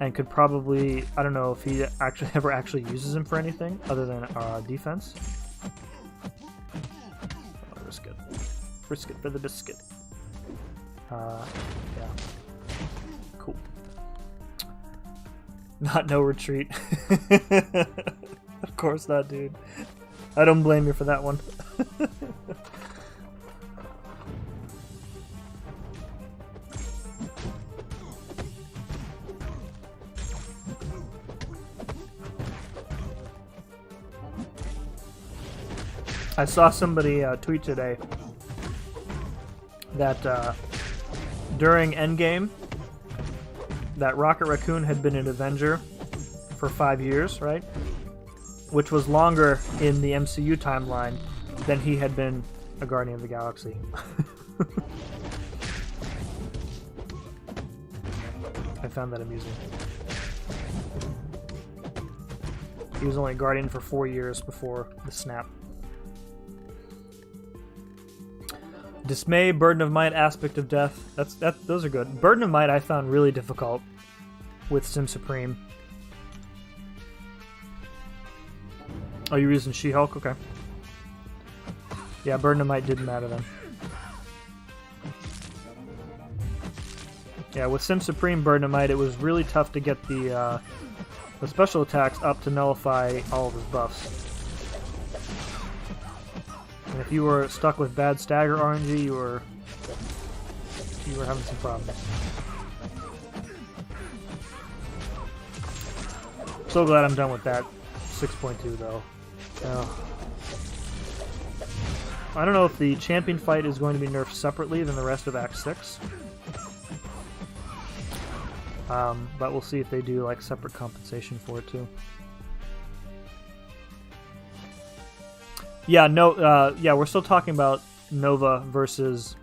S1: and could probably... I don't know if he ever actually uses him for anything other than defense. Oh, risk it. Risk it for the biscuit. Yeah. Cool. Not No Retreat. Of course not, dude. I don't blame you for that one. I saw somebody tweet today that during Endgame, that Rocket Raccoon had been an Avenger for 5 years, right? Which was longer in the MCU timeline than he had been a Guardian of the Galaxy. I found that amusing. He was only a Guardian for 4 years before the snap. Dismay, Burden of Might, Aspect of Death. Those are good. Burden of Might I found really difficult with Sim Supreme. Oh, you're using She-Hulk? Okay. Yeah, Burden of Might didn't matter then. Yeah, with Sim Supreme, Burden of Might, it was really tough to get the special attacks up to nullify all of his buffs. And if you were stuck with bad stagger RNG, you were having some problems. So glad I'm done with that 6.2 though. I don't know if the champion fight is going to be nerfed separately than the rest of Act 6. But we'll see if they do like separate compensation for it too. Yeah, no, yeah, we're still talking about Nova versus...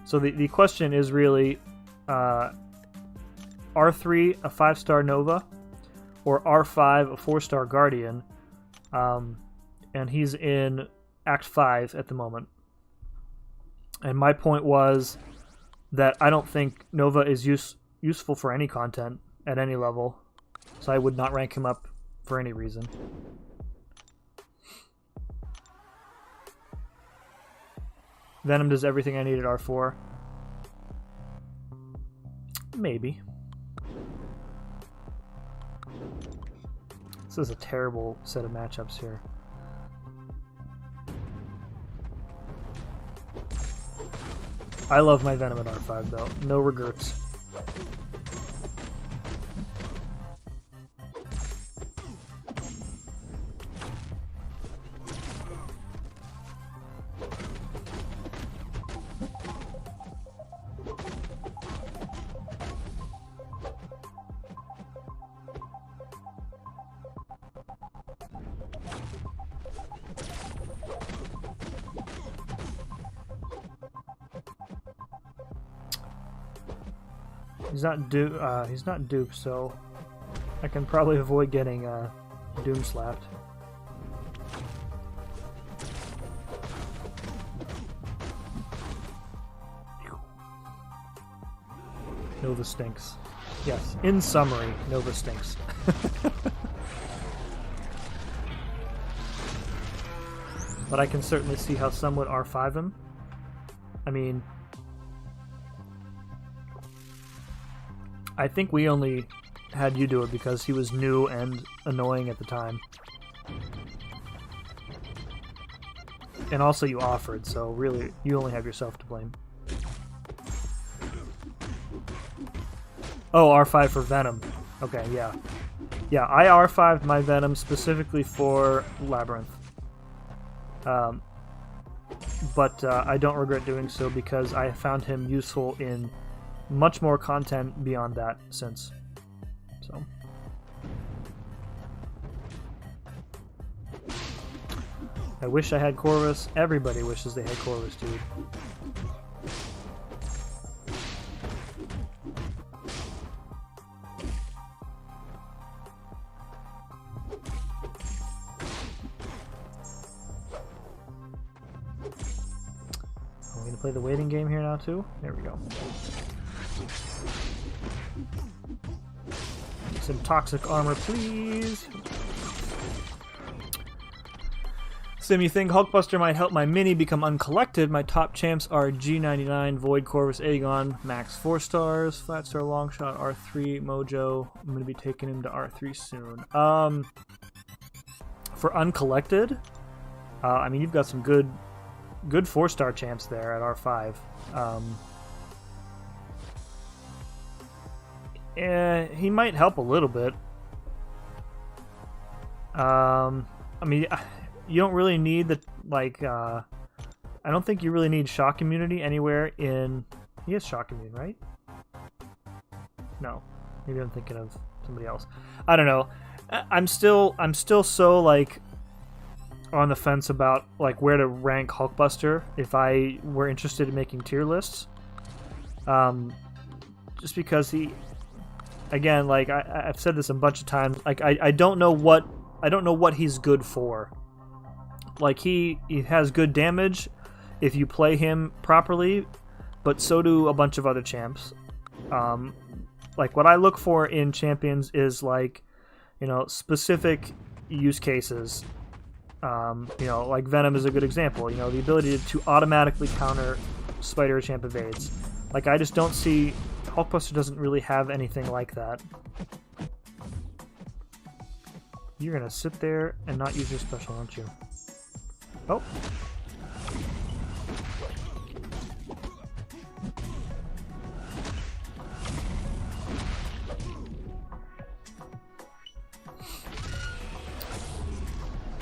S1: So the question is really R3, a 5-star Nova, or R5, a 4-star Guardian. And he's in Act 5 at the moment. And my point was, that I don't think Nova is useful for any content at any level. So I would not rank him up for any reason. Venom does everything I need at R4. Maybe. This is a terrible set of matchups here. I love my Venom at R5 though. No regrets. He's not Duke, so I can probably avoid getting Doom slapped. Nova stinks. Yes, in summary, Nova stinks. But I can certainly see how some would R5 him. I mean, I think we only had you do it because he was new and annoying at the time. And also you offered, so really you only have yourself to blame. Oh, R5 for Venom. Okay, yeah. Yeah, I R5'd my Venom specifically for Labyrinth. But I don't regret doing so because I found him useful in much more content beyond that since. So. I wish I had Corvus. Everybody wishes they had Corvus, dude. I'm gonna play the waiting game here now too. There we go. Some toxic armor, please. Sim, you think Hulkbuster might help my mini become uncollected? My top champs are G99, Void, Corvus, Aegon, Max 4 stars, Flat Star, Longshot, R3, Mojo. I'm going to be taking him to R3 soon. For uncollected, I mean, you've got some good 4-star champs there at R5. He might help a little bit. I mean, you don't really need the, like, I don't think you really need shock immunity anywhere in... He has shock immune, right? No. Maybe I'm thinking of somebody else. I don't know. I'm still so, like, on the fence about, like, where to rank Hulkbuster if I were interested in making tier lists. Just because he... Again, like, I've said this a bunch of times, like, I don't know what he's good for. Like, he has good damage if you play him properly, but so do a bunch of other champs. Like, what I look for in champions is, like, you know, specific use cases. You know, like Venom is a good example. You know, the ability to automatically counter Spider Champ evades. Like, I just don't see... Hulkbuster doesn't really have anything like that. You're gonna sit there and not use your special, aren't you? Oh.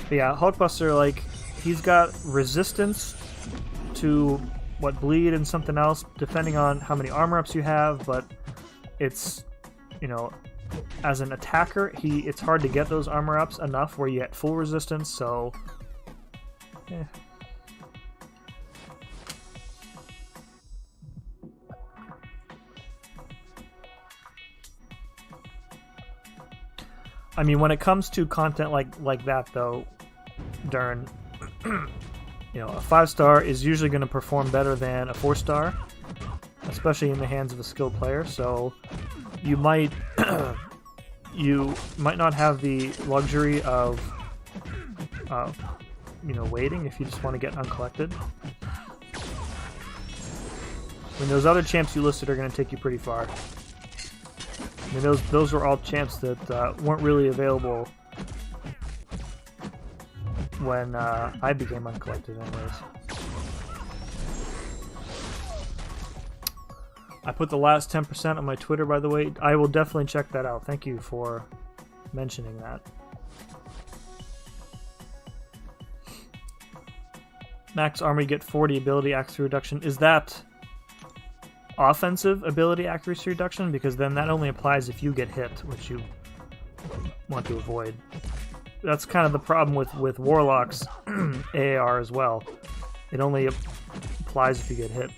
S1: But yeah, Hulkbuster, like, he's got resistance to what bleed and something else, depending on how many armor ups you have, but it's, you know, as an attacker, it's hard to get those armor ups enough where you get full resistance, so... Eh. I mean, when it comes to content like that, though, Dern, you know, a 5-star is usually going to perform better than a 4-star. especially in the hands of a skilled player. So you might you might not have the luxury of you know, waiting if you just want to get uncollected. I mean, those other champs you listed are going to take you pretty far. I mean, those were all champs that weren't really available when I became uncollected anyways. I put the last 10% on my Twitter, by the way. I will definitely check that out. Thank you for mentioning that. Max armor, you get 40 ability accuracy reduction. Is that offensive ability accuracy reduction? Because then that only applies if you get hit, which you want to avoid. That's kind of the problem with Warlock's AAR as well. It only applies if you get hit.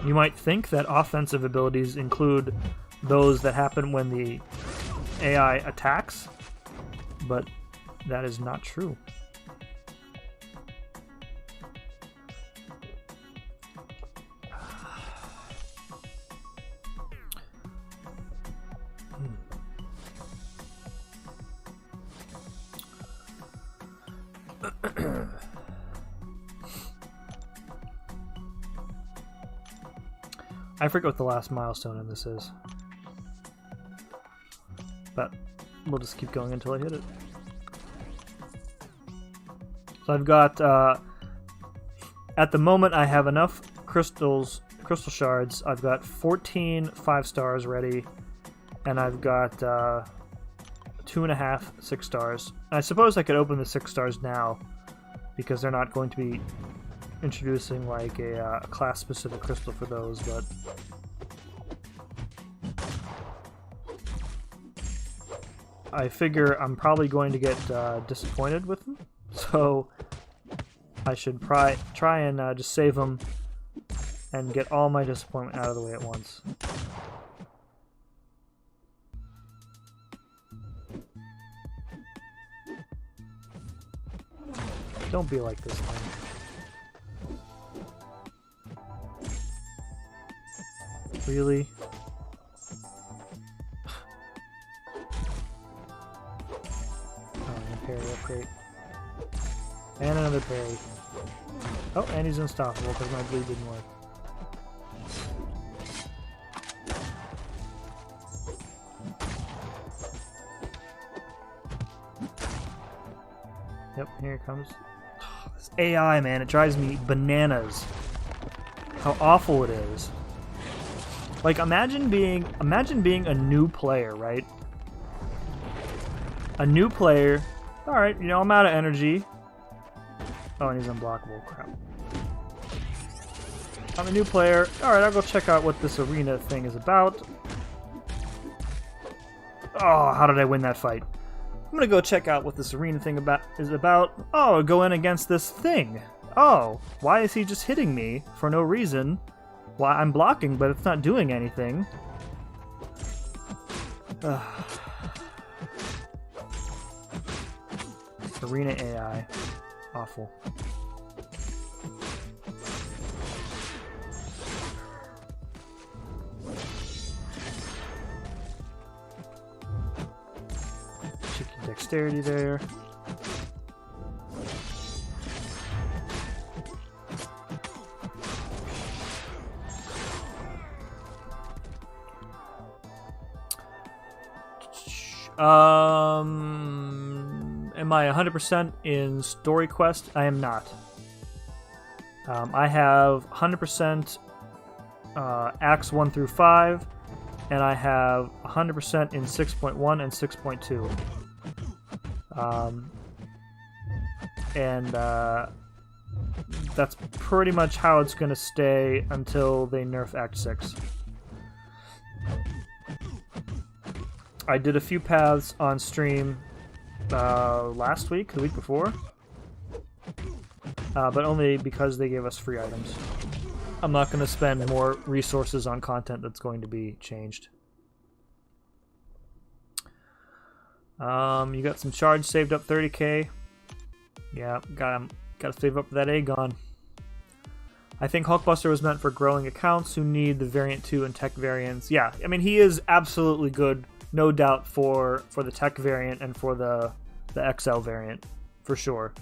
S1: You might think that offensive abilities include those that happen when the AI attacks, but that is not true. I forget what the last milestone in this is, but we'll just keep going until I hit it. So I've got, at the moment I have enough crystal shards. I've got 14 5 stars ready, and I've got 2.5 6 stars. I suppose I could open the 6 stars now, because they're not going to be introducing like a class-specific crystal for those, but I figure I'm probably going to get disappointed with them, so I should try and just save them and get all my disappointment out of the way at once. Don't be like this thing. Really? Oh, and a parry, that's great. And another parry. Oh, and he's unstoppable because my bleed didn't work. Yep, here it comes. Oh, this AI, man, it drives me bananas. How awful it is. Like, imagine being a new player, right? A new player. Alright, you know, I'm out of energy. Oh, and he's unblockable. Crap. I'm a new player. Alright, I'll go check out what this arena thing is about. Oh, how did I win that fight? I'm gonna go check out what this arena thing is about. Oh, go in against this thing. Oh, why is he just hitting me for no reason? Well, I'm blocking, but it's not doing anything. Arena AI. Awful. Cheeky dexterity there. Am I 100% in story quest? I am not. I have 100% acts 1 through 5, and I have 100% in 6.1 and 6.2. And that's pretty much how it's going to stay until they nerf Act 6. I did a few paths on stream last week, the week before, but only because they gave us free items. I'm not going to spend more resources on content that's going to be changed. You got some charge saved up 30k. Yeah, gotta save up for that Aegon. I think Hulkbuster was meant for growing accounts who need the Variant 2 and Tech variants. Yeah, I mean, he is absolutely good, no doubt, for the Tech variant and for the XL variant, for sure.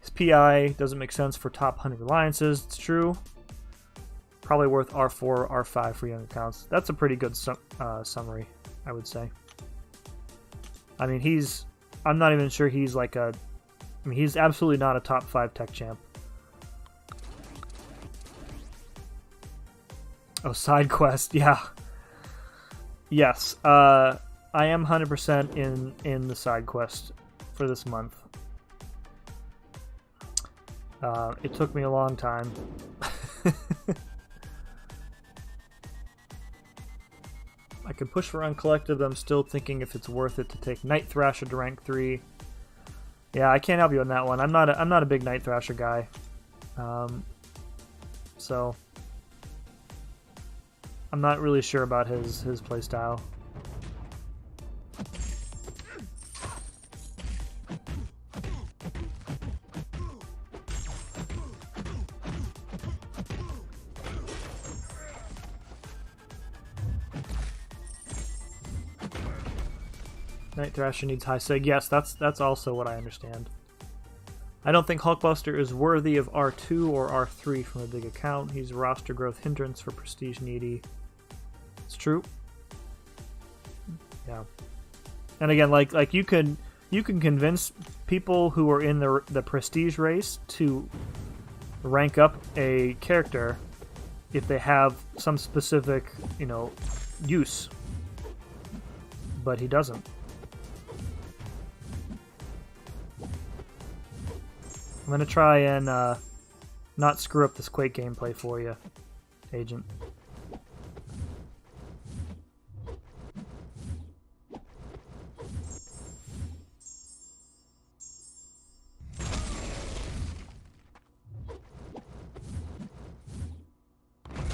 S1: His PI doesn't make sense for top 100 alliances, it's true. Probably worth R4, R5 for young accounts. That's a pretty good summary, I would say. I mean, I'm not even sure he's like a... I mean, he's absolutely not a top 5 Tech champ. Oh, side quest, yeah. Yes, I am 100% in the side quest for this month. It took me a long time. I could push for uncollected, but I'm still thinking if it's worth it to take Night Thrasher to rank 3. Yeah, I can't help you on that one. I'm not a big Night Thrasher guy. So I'm not really sure about his playstyle. Night Thrasher needs high sig. Yes, that's also what I understand. I don't think Hulkbuster is worthy of R2 or R3 from a big account. He's a roster growth hindrance for prestige needy. It's true. Yeah. And again, like you can convince people who are in the prestige race to rank up a character if they have some specific, use. But he doesn't. I'm going to try and not screw up this Quake gameplay for you, Agent.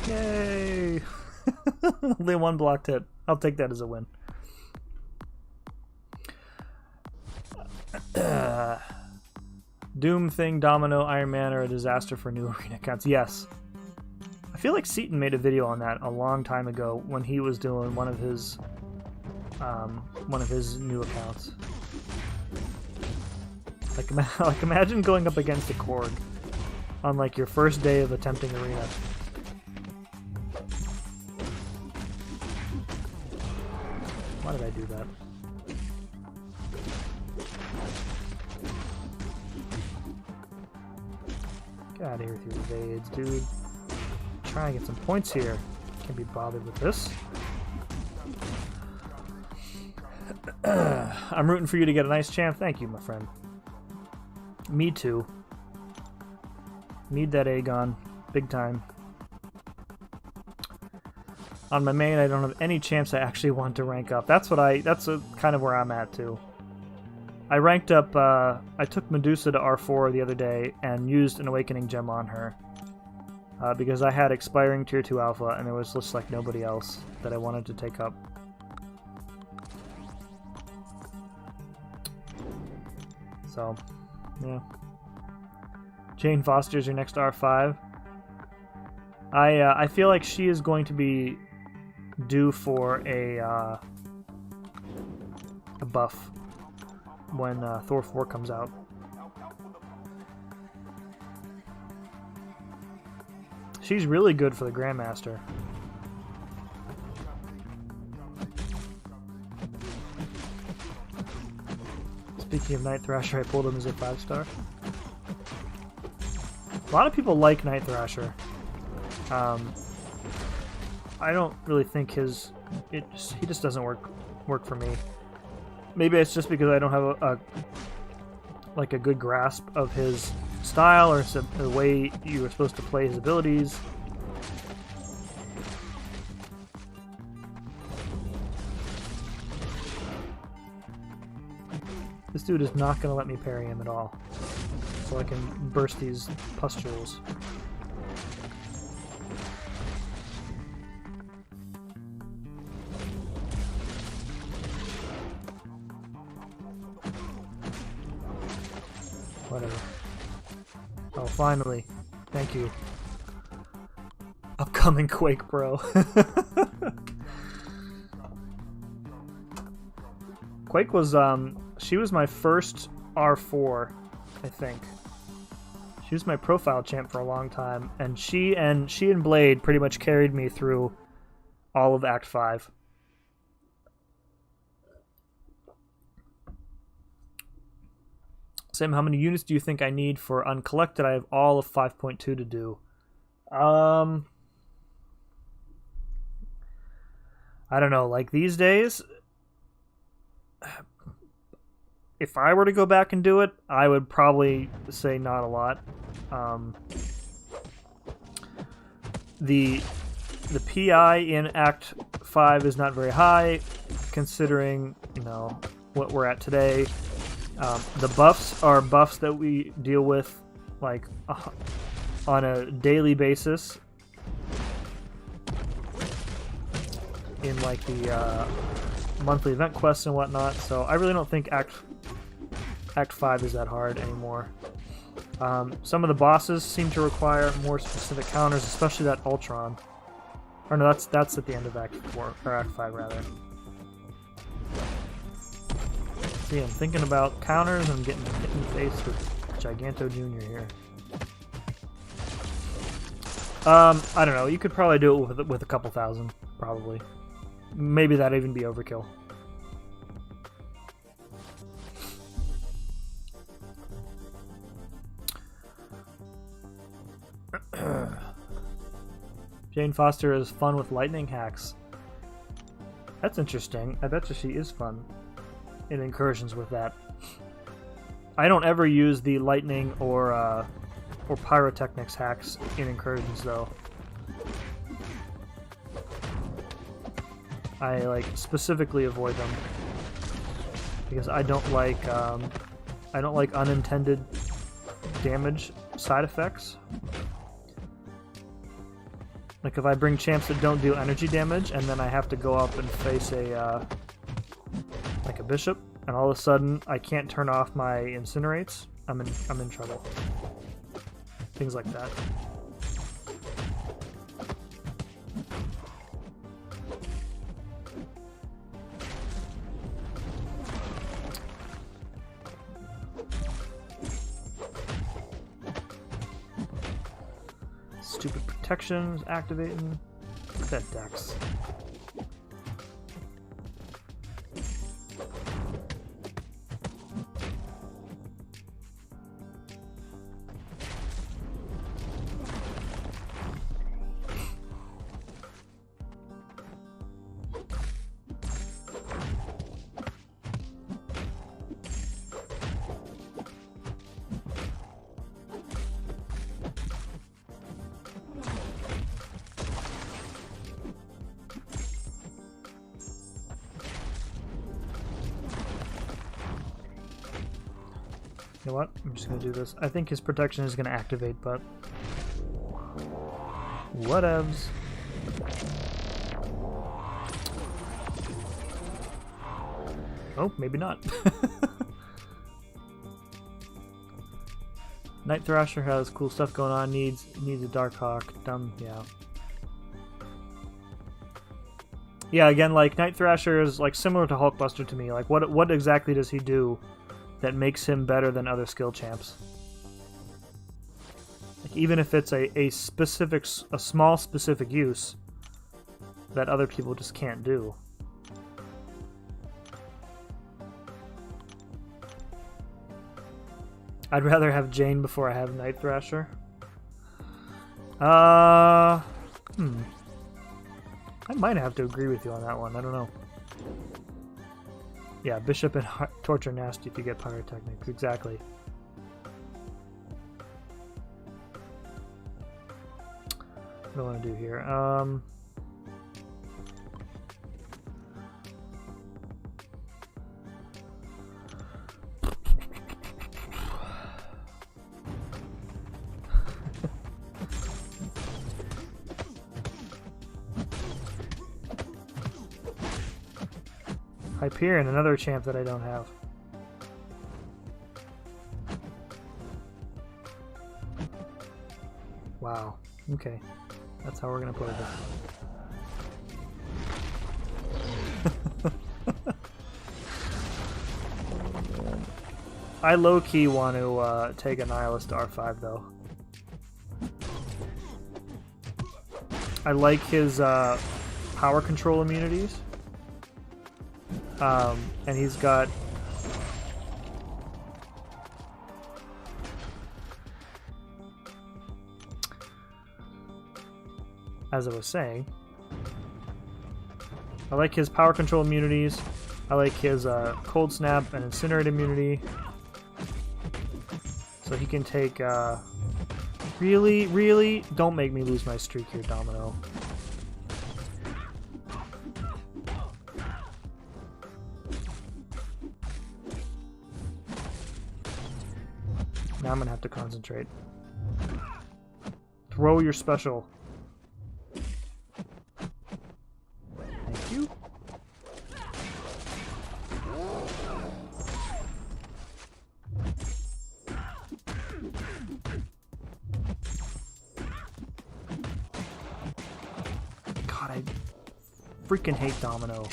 S1: Yay! Only one blocked hit. I'll take that as a win. Doom, Thing, Domino, Iron Man are a disaster for new arena accounts. Yes. I feel like Seaton made a video on that a long time ago when he was doing one of his new accounts. Like imagine going up against a Korg on like your first day of attempting arena. Why did I do that? Get out of here with your evades, dude. Try and get some points here. Can't be bothered with this. I'm rooting for you to get a nice champ. Thank you, my friend. Me too. Need that Aegon. Big time. On my main, I don't have any champs I actually want to rank up. That's kind of where I'm at too. I ranked up, I took Medusa to R4 the other day and used an Awakening Gem on her. Because I had expiring Tier 2 Alpha and there was just like nobody else that I wanted to take up. So, yeah. Jane Foster's your next R5. I feel like she is going to be due for a buff when Thor 4 comes out. She's really good for the Grandmaster. Speaking of Night Thrasher, I pulled him as a 5-star. A lot of people like Night Thrasher. I don't really think he just doesn't work for me. Maybe it's just because I don't have a good grasp of his style or the way you were supposed to play his abilities. This dude is not going to let me parry him at all, so I can burst these pustules. Whatever. Oh, finally. Thank you. Upcoming Quake Pro. Quake was, she was my first R4, I think. She was my profile champ for a long time, and she and Blade pretty much carried me through all of Act 5. Sam, how many units do you think I need for Uncollected? I have all of 5.2 to do. I don't know. Like, these days, if I were to go back and do it, I would probably say not a lot. The PI in Act 5 is not very high, considering, you know, what we're at today. The buffs are buffs that we deal with, like, on a daily basis in, like, the monthly event quests and whatnot, so I really don't think Act 5 is that hard anymore. Some of the bosses seem to require more specific counters, especially that Ultron. Or no, that's at the end of Act 4, or Act 5 rather. See, I'm thinking about counters and getting hit in the face with Giganto Jr. here. I don't know. You could probably do it with a couple thousand, probably. Maybe that'd even be overkill. Jane Foster is fun with lightning hacks. That's interesting. I bet you she is fun in incursions with that. I don't ever use the lightning or pyrotechnics hacks in incursions though. I like specifically avoid them because I don't like unintended damage side effects. Like if I bring champs that don't do energy damage and then I have to go up and face a like a bishop, and all of a sudden I can't turn off my incinerates, I'm in trouble. Things like that. Stupid protections activating. Look at that Dex. You know what? I'm just going to do this. I think his protection is going to activate, but whatevs. Oh, maybe not. Night Thrasher has cool stuff going on. Needs a Darkhawk. Dumb, yeah. Yeah, again, like Night Thrasher is like similar to Hulkbuster to me. Like, what exactly does he do that makes him better than other skill champs? Like, even if it's a small specific use that other people just can't do. I'd rather have Jane before I have Night Thrasher. I might have to agree with you on that one. I don't know. Yeah, Bishop and Torture nasty if you get Pyrotechnics. Exactly. What do I want to do here? Hyperion, another champ that I don't have. Wow. Okay. That's how we're gonna play this. I low-key want to take a Nihilist to R5 though. I like his power control immunities. And he's got... As I was saying, I like his power control immunities. I like his cold snap and incinerate immunity. So he can take... Really? Don't make me lose my streak here, Domino. Now I'm gonna have to concentrate. Throw your special. Thank you. God, I freaking hate Domino.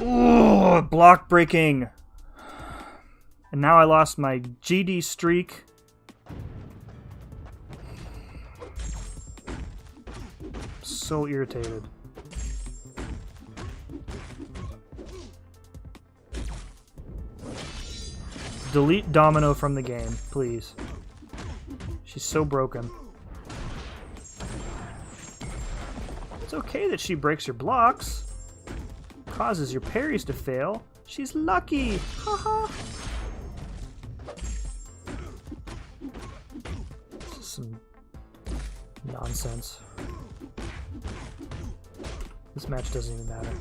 S1: Ooh, block breaking. And now I lost my GD streak. So irritated. Delete Domino from the game, please. She's so broken. It's okay that she breaks your blocks. Causes your parries to fail. She's lucky. Haha. This is some nonsense. This match doesn't even matter.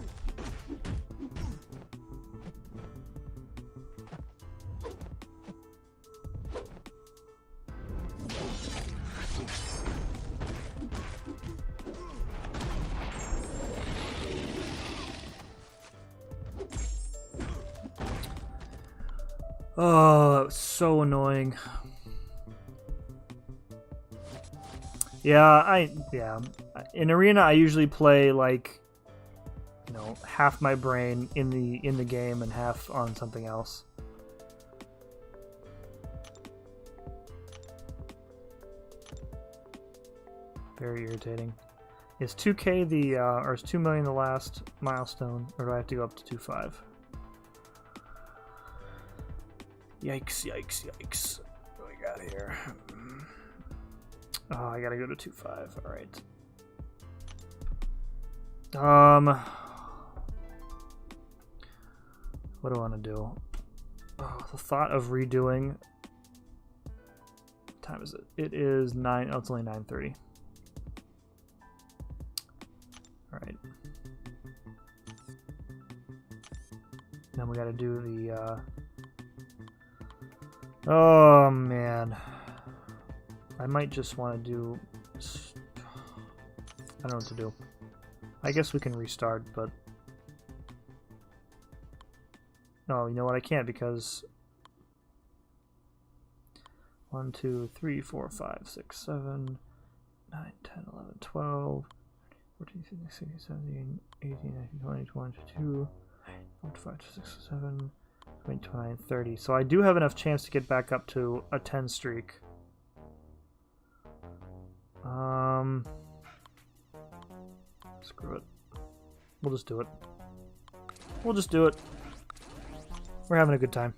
S1: Oh, that was so annoying. Yeah, in Arena I usually play like, you know, half my brain in the game and half on something else. Very irritating. Is 2K the or is 2 million the last milestone, or do I have to go up to 2.5? Yikes, yikes, yikes. What do we got here? Oh, I gotta go to 2.5. Alright. What do I want to do? Oh, the thought of redoing... What time is it? It is 9... Oh, it's only 9:30. Alright. Then we gotta do the... Oh, man. I might just want to do... I don't know what to do. I guess we can restart, but... No, you know what? I can't because... 1, 2, 3, 4, 5, 6, 7, 9, 10, 11, 12, 14, 15, 16, 17, 18, 19, 20, 22, 25, 26, 27... 29, 30. So I do have enough chance to get back up to a 10 streak. Screw it. We'll just do it. We'll just do it. We're having a good time.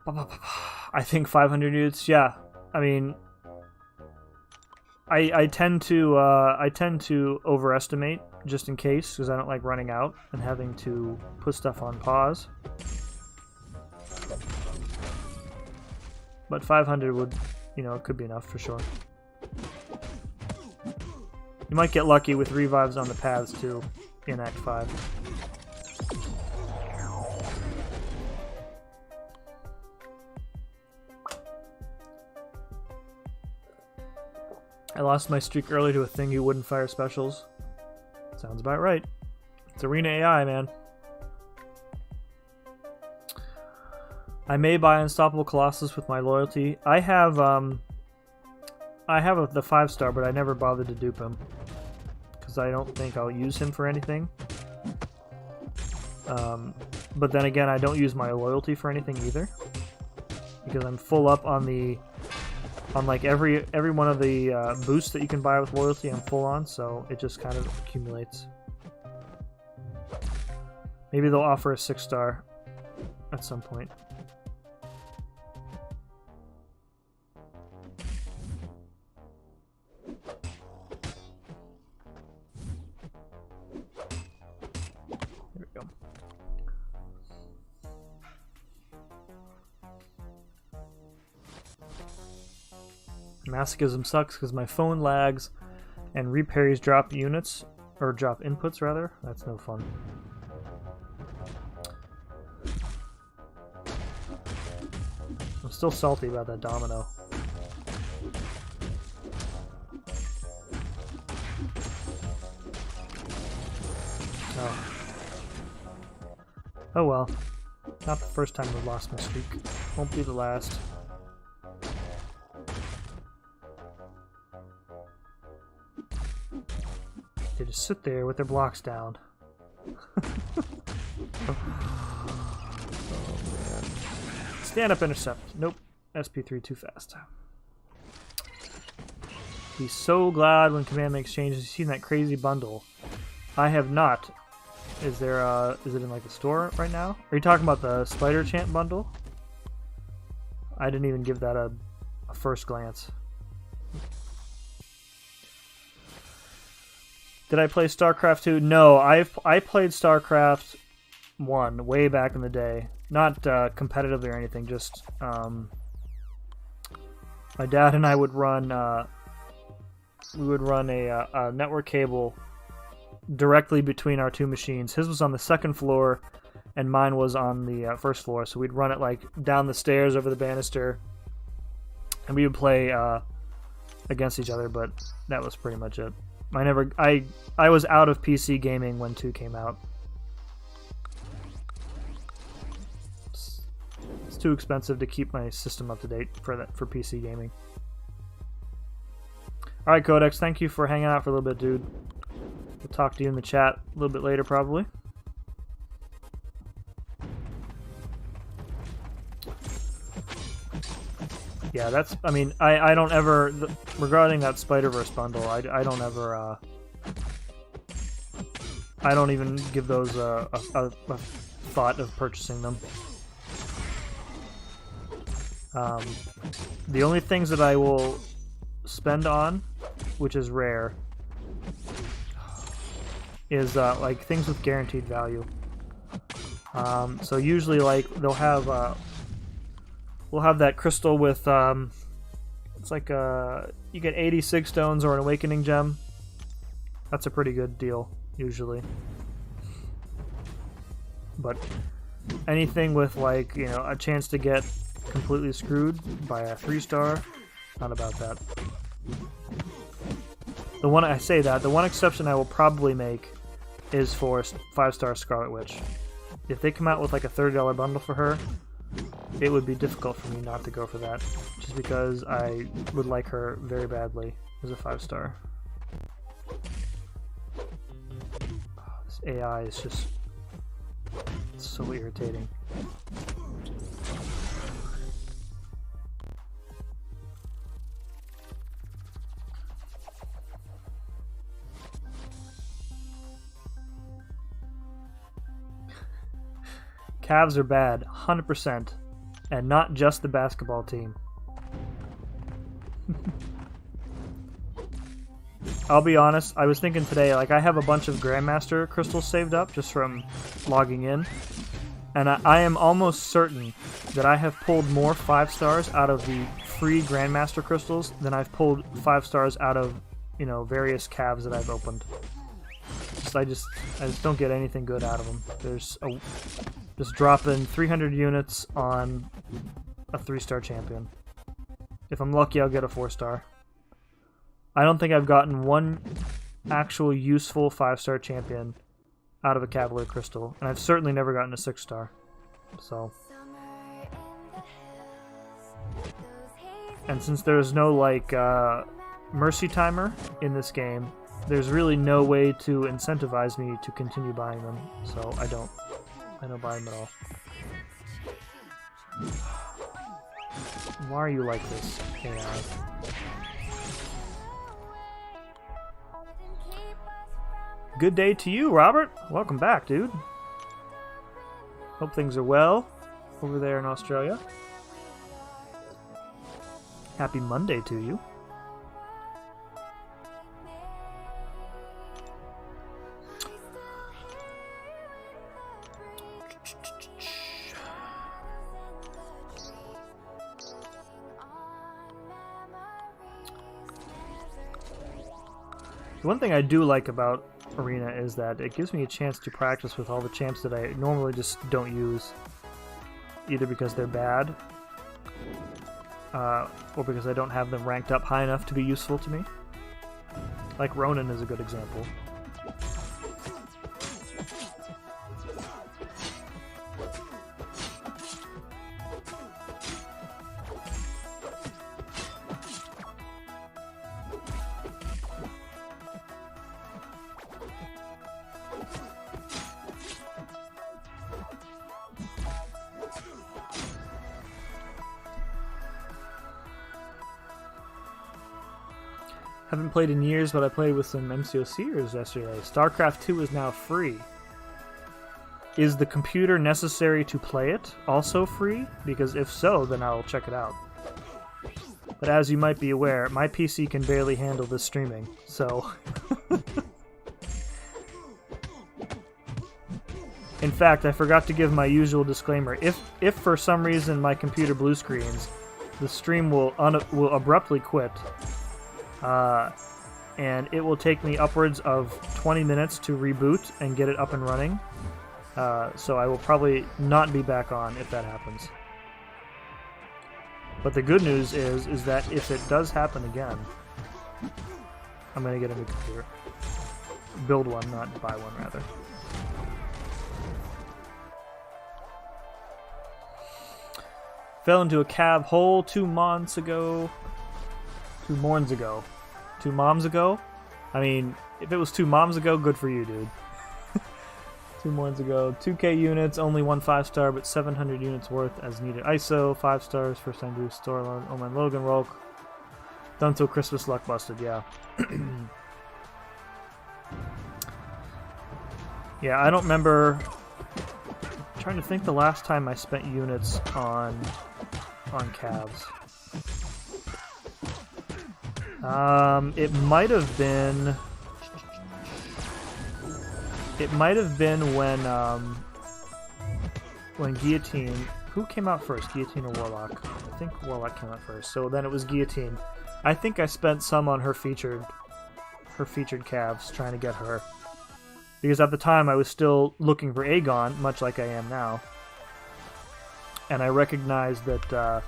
S1: I think 500 units, yeah. I mean, I tend to overestimate just in case, because I don't like running out and having to put stuff on pause. But 500 would, you know, it could be enough for sure. You might get lucky with revives on the paths too in Act 5. I lost my streak early to a thing who wouldn't fire specials. Sounds about right. It's Arena AI, man. I may buy Unstoppable Colossus with my loyalty. I have the 5-star, but I never bothered to dupe him because I don't think I'll use him for anything. But then again, I don't use my loyalty for anything either because I'm full up on like every one of the boosts that you can buy with loyalty. I'm full on, so it just kind of accumulates. Maybe they'll offer a 6-star at some point. Masochism sucks because my phone lags and reparries drop units, or drop inputs rather. That's no fun. I'm still salty about that domino. Oh. Oh well. Not the first time I've lost my streak. Won't be the last. They just sit there with their blocks down. Oh man. Stand up intercept. Nope. SP3 too fast. He's so glad when command makes changes. He's seen that crazy bundle. I have not. Is there is it in like the store right now? Are you talking about the Spider Chant bundle? I didn't even give that a first glance. Did I play StarCraft 2? No, I played StarCraft 1 way back in the day. Not competitively or anything, just my dad and I would run a network cable directly between our two machines. His was on the second floor and mine was on the first floor, so we'd run it like down the stairs over the banister and we would play against each other, but that was pretty much it. I was out of PC gaming when 2 came out. It's too expensive to keep my system up to date for PC gaming. All right, Codex, thank you for hanging out for a little bit, dude. We'll talk to you in the chat a little bit later, probably. Yeah, that's, I mean, I don't ever, regarding that Spider-Verse bundle, I don't ever, I don't even give those a thought of purchasing them. The only things that I will spend on, which is rare, is like things with guaranteed value. So usually like they'll have we'll have that crystal with it's like you get 86 stones or an awakening gem. That's a pretty good deal usually. But anything with like, you know, a chance to get completely screwed by a 3-star, not about that. The one exception I will probably make is for 5-star Scarlet Witch. If they come out with like a $30 bundle for her, it would be difficult for me not to go for that, just because I would like her very badly as a 5-star. Oh, this AI is just so irritating. Cavs are bad, 100%, and not just the basketball team. I'll be honest, I was thinking today, like I have a bunch of Grandmaster crystals saved up just from logging in, and I am almost certain that I have pulled more 5-stars out of the free Grandmaster crystals than I've pulled 5-stars out of, you know, various Cavs that I've opened. I just don't get anything good out of them. Just dropping 300 units on a 3-star champion. If I'm lucky, I'll get a 4-star. I don't think I've gotten one actual useful 5-star champion out of a Cavalier Crystal, and I've certainly never gotten a 6-star. So, and since there's no like mercy timer in this game, there's really no way to incentivize me to continue buying them. So I don't buy them at all. Why are you like this, AI? Good day to you, Robert. Welcome back, dude. Hope things are well over there in Australia. Happy Monday to you. One thing I do like about Arena is that it gives me a chance to practice with all the champs that I normally just don't use, either because they're bad or because I don't have them ranked up high enough to be useful to me. Like Ronan is a good example. Haven't played in years, but I played with some MCOCers yesterday. StarCraft 2 is now free. Is the computer necessary to play it also free? Because if so, then I'll check it out. But as you might be aware, my PC can barely handle this streaming, so... In fact, I forgot to give my usual disclaimer. If for some reason my computer blue screens, the stream will abruptly quit. And it will take me upwards of 20 minutes to reboot and get it up and running. So I will probably not be back on if that happens. But the good news is that if it does happen again, I'm going to get a new computer. Build one, not buy one, rather. Fell into a cab hole 2 months ago. 2 morns ago. 2 moms ago? I mean, if it was 2 moms ago, good for you, dude. 2 morns ago. 2k units, only 1 5-star, but 700 units worth as needed. ISO, 5 stars, first time boost, storyline. Oh man, Logan Rolk. Done till Christmas, luck busted, yeah. Yeah, I don't remember. I'm trying to think the last time I spent units on cabs. It might have been. It might have been when Guillotine. Who came out first, Guillotine or Warlock? I think Warlock came out first. So then it was Guillotine. I think I spent some on her featured calves trying to get her, because at the time I was still looking for Aegon, much like I am now, and I recognized that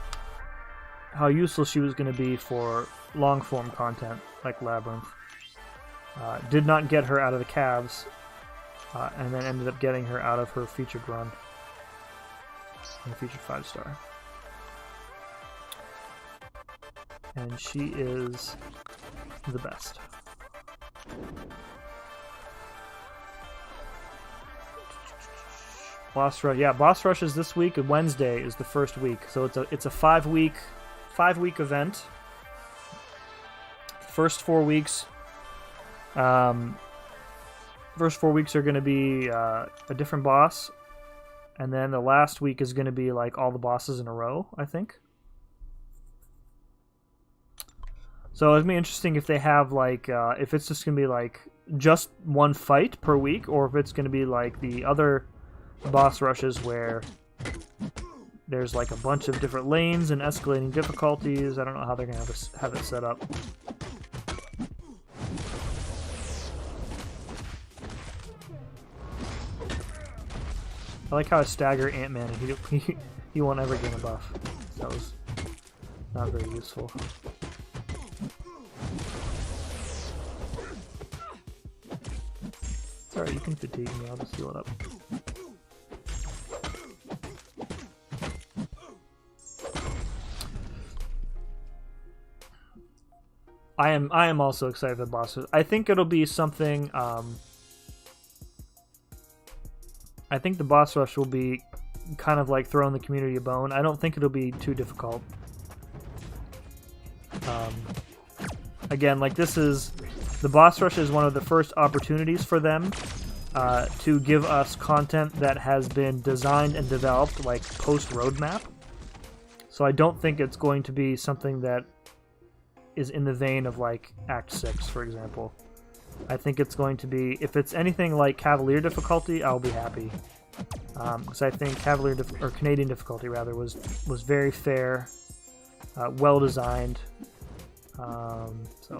S1: how useful she was going to be for long-form content like Labyrinth. Did not get her out of the calves, and then ended up getting her out of her featured run. And featured 5-star. And she is the best. Boss Rush, yeah, Boss Rush is this week, and Wednesday is the first week. So it's a 5-week event. First 4 weeks. First 4 weeks are going to be a different boss, and then the last week is going to be like all the bosses in a row, I think. So it'd be interesting if they have like if it's just going to be like just one fight per week, or if it's going to be like the other boss rushes where there's like a bunch of different lanes and escalating difficulties. I don't know how they're going to have it set up. I like how I stagger Ant-Man and he won't ever get a buff. That was not very useful. Sorry, you can fatigue me. I'll just heal it up. I am also excited for the boss. I think it'll be something. I think the boss rush will be kind of like throwing the community a bone. I don't think it'll be too difficult. Again, like this is the boss rush is one of the first opportunities for them to give us content that has been designed and developed like post roadmap. So I don't think it's going to be something that is in the vein of like Act 6, for example. I think it's going to be, if it's anything like Cavalier difficulty, I'll be happy. Because I think Cavalier or Canadian difficulty rather was very fair, well designed. So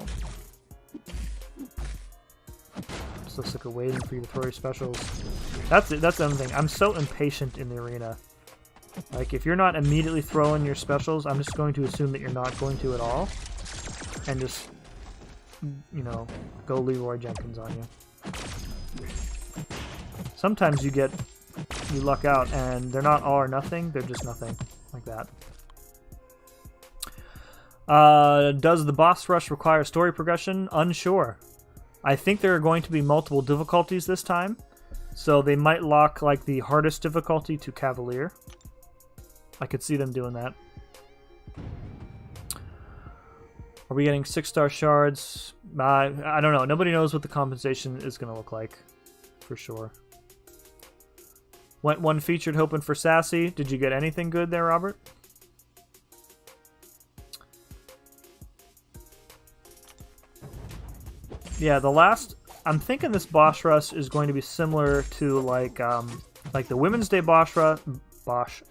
S1: I'm so sick of waiting for you to throw your specials. That's it. That's the other thing. I'm so impatient in the arena. Like if you're not immediately throwing your specials, I'm just going to assume that you're not going to at all, and just, you know, go Leroy Jenkins on you. Sometimes you luck out and they're not all or nothing, they're just nothing, like that. Does the boss rush require story progression? Unsure. I think there are going to be multiple difficulties this time, so they might lock like the hardest difficulty to Cavalier. I could see them doing that. Are we getting 6-star shards? I don't know. Nobody knows what the compensation is going to look like, for sure. Went one featured hoping for Sassy. Did you get anything good there, Robert? Yeah, the last... I'm thinking this boss rush is going to be similar to like the Women's Day boss rush.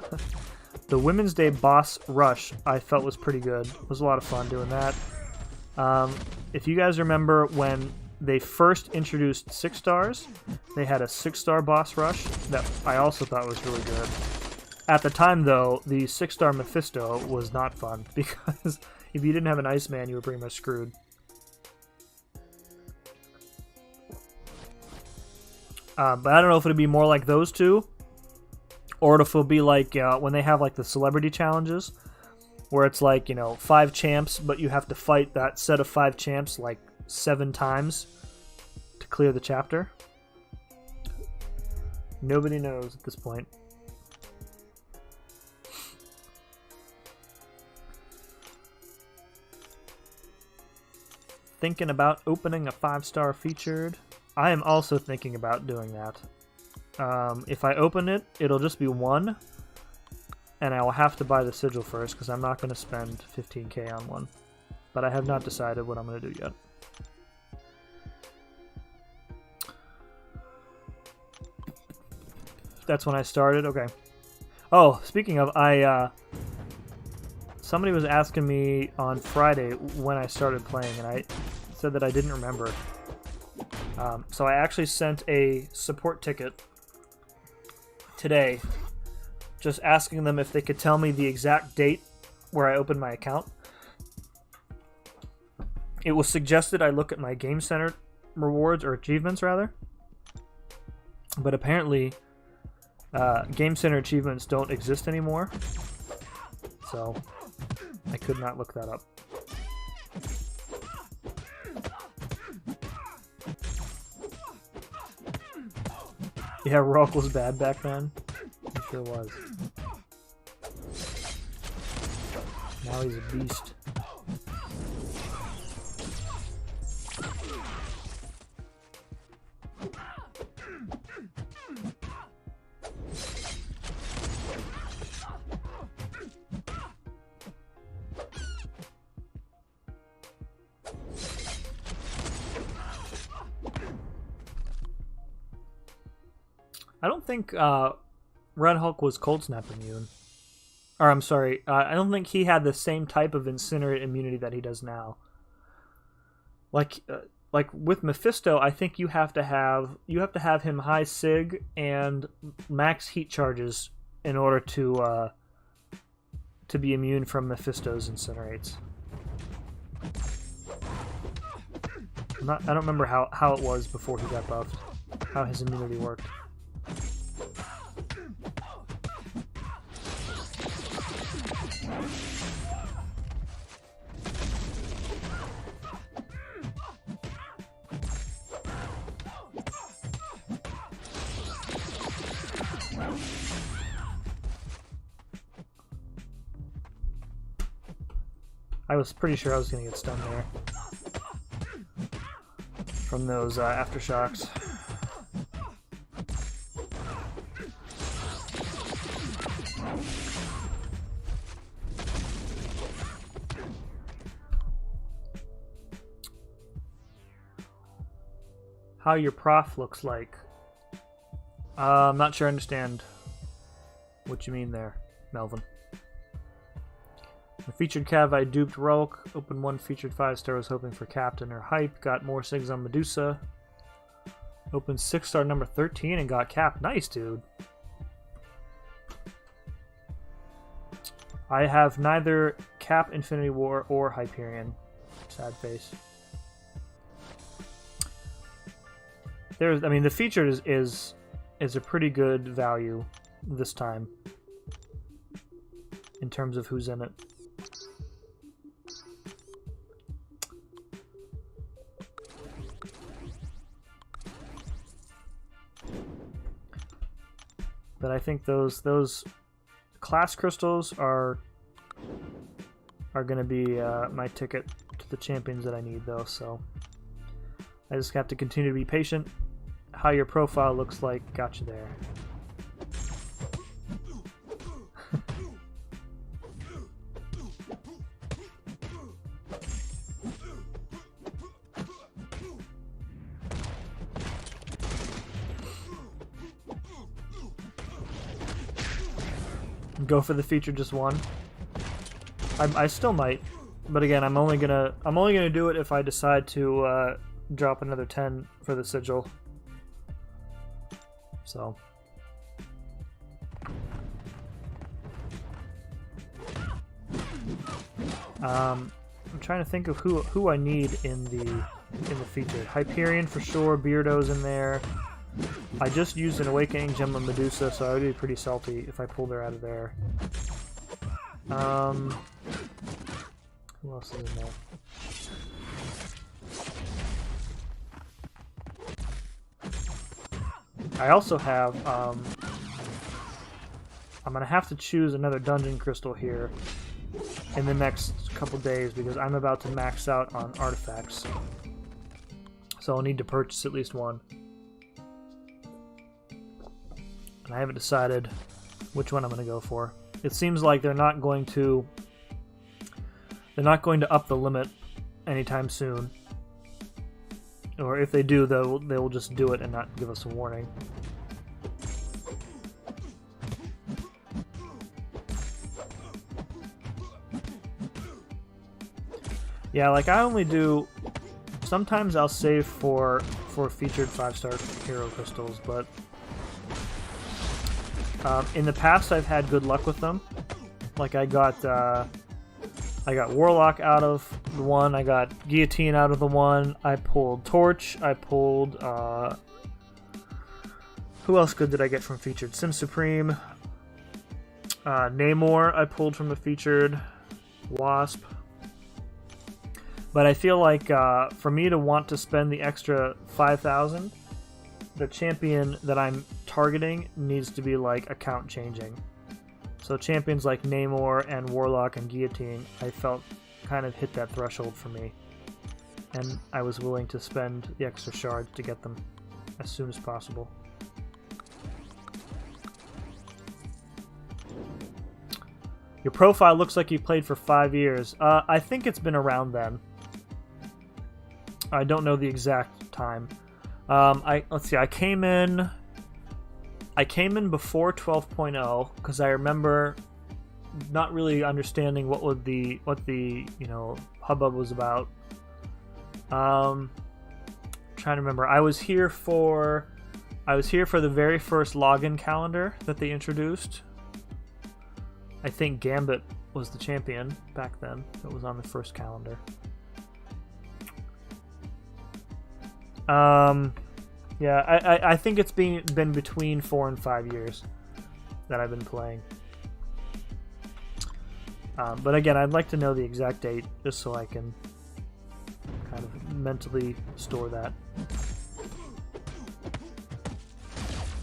S1: The Women's Day boss rush I felt was pretty good. It was a lot of fun doing that. If you guys remember when they first introduced 6 stars, they had a 6-star boss rush that I also thought was really good. At the time, though, the 6-star Mephisto was not fun because if you didn't have an Iceman, you were pretty much screwed. But I don't know if it'd be more like those two, or if it'll be like when they have like the celebrity challenges, where it's like, you know, 5 champs, but you have to fight that set of 5 champs like 7 times to clear the chapter. Nobody knows at this point. Thinking about opening a 5-star featured. I am also thinking about doing that. If I open it, it'll just be 1, and I will have to buy the sigil first because I'm not going to spend 15k on one. But I have not decided what I'm going to do yet. That's when I started? Okay. Oh, speaking of, somebody was asking me on Friday when I started playing, and I said that I didn't remember. So I actually sent a support ticket today, just asking them if they could tell me the exact date where I opened my account. It was suggested I look at my Game Center rewards, or achievements rather, but apparently Game Center achievements don't exist anymore, so I could not look that up. Yeah, Rock was bad back then. He sure was. Now he's a beast. I don't think Red Hulk was Cold Snap immune. Or, I'm sorry, I don't think he had the same type of Incinerate immunity that he does now. Like with Mephisto, I think you have to have him high sig and max heat charges in order to be immune from Mephisto's Incinerates. I don't remember how it was before he got buffed. how his immunity worked. I was pretty sure I was going to get stunned there from those aftershocks. How your prof looks like. I'm not sure I understand what you mean there, Melvin. The featured Cav I duped Rolk. Opened one featured 5-star, was hoping for Captain or Hype. Got more SIGs on Medusa. Opened 6-star number 13 and got Cap. Nice, dude. I have neither Cap, Infinity War, or Hyperion. Sad face. There's, I mean, the featured is a pretty good value this time in terms of who's in it. But I think those class crystals are going to be my ticket to the champions that I need, though. So I just have to continue to be patient. How your profile looks like got you there. Go for the feature just one. I still might, but again, I'm only gonna do it if I decide to drop another 10 for the sigil. So I'm trying to think of who I need in the featured. Hyperion for sure. Beardo's in there. I just used an Awakening Gem of Medusa, so I would be pretty salty if I pulled her out of there. Who else is in there? I also have, I'm going to have to choose another dungeon crystal here in the next couple days because I'm about to max out on artifacts. So I'll need to purchase at least one. And I haven't decided which one I'm going to go for. It seems like they're not going to up the limit anytime soon. Or if they do, they will just do it and not give us a warning. Yeah, like I only do. Sometimes I'll save for featured 5-star hero crystals, but in the past I've had good luck with them. Like I got Warlock out of the one, I got Guillotine out of the one, I pulled Torch, I pulled who else good did I get from featured? Sim Supreme, Namor I pulled from the featured, Wasp. But I feel like for me to want to spend the extra 5,000, the champion that I'm targeting needs to be like account changing. So champions like Namor and Warlock and Guillotine, I felt kind of hit that threshold for me. And I was willing to spend the extra shards to get them as soon as possible. Your profile looks like you played for 5 years. I think it's been around then. I don't know the exact time. Let's see. I came in before 12.0 because I remember not really understanding what the hubbub was about. Trying to remember. I was here for the very first login calendar that they introduced. I think Gambit was the champion back then. That was on the first calendar. Yeah, I think it's been between 4 and 5 years that I've been playing. But again, I'd like to know the exact date just so I can kind of mentally store that.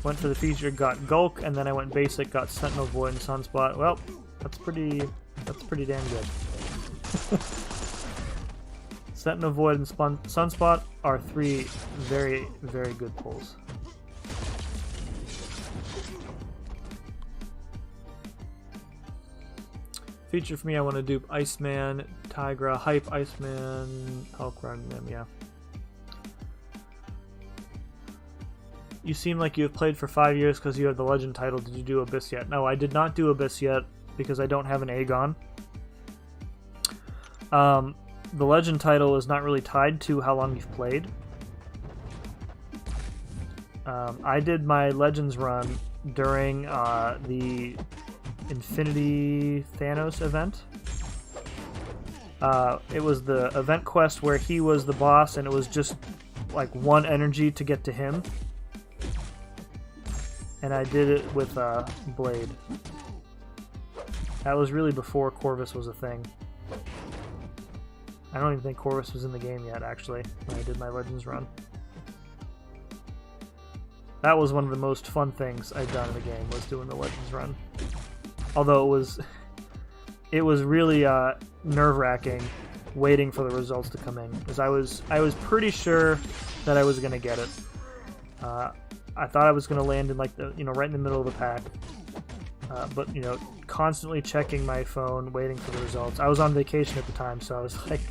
S1: Went for the feature, got Gulk, and then I went basic, got Sentinel, Void, and Sunspot. Well, that's pretty damn good. Sentinel, Void, and Sunspot are 3 very, very good pulls. Feature for me, I want to dupe Iceman, Tigra, Hype, Iceman, Hulk, run them, yeah. You seem like you have played for 5 years because you have the Legend title. Did you do Abyss yet? No, I did not do Abyss yet because I don't have an Aegon. The Legend title is not really tied to how long you've played. I did my Legends run during the Infinity Thanos event. It was the event quest where he was the boss and it was just like 1 energy to get to him. And I did it with Blade. That was really before Corvus was a thing. I don't even think Corvus was in the game yet, actually, when I did my Legends run. That was one of the most fun things I'd done in the game, was doing the Legends run. Although it was really nerve-wracking waiting for the results to come in, because I was pretty sure that I was going to get it. I thought I was going to land in like right in the middle of the pack, but constantly checking my phone, waiting for the results. I was on vacation at the time, so I was like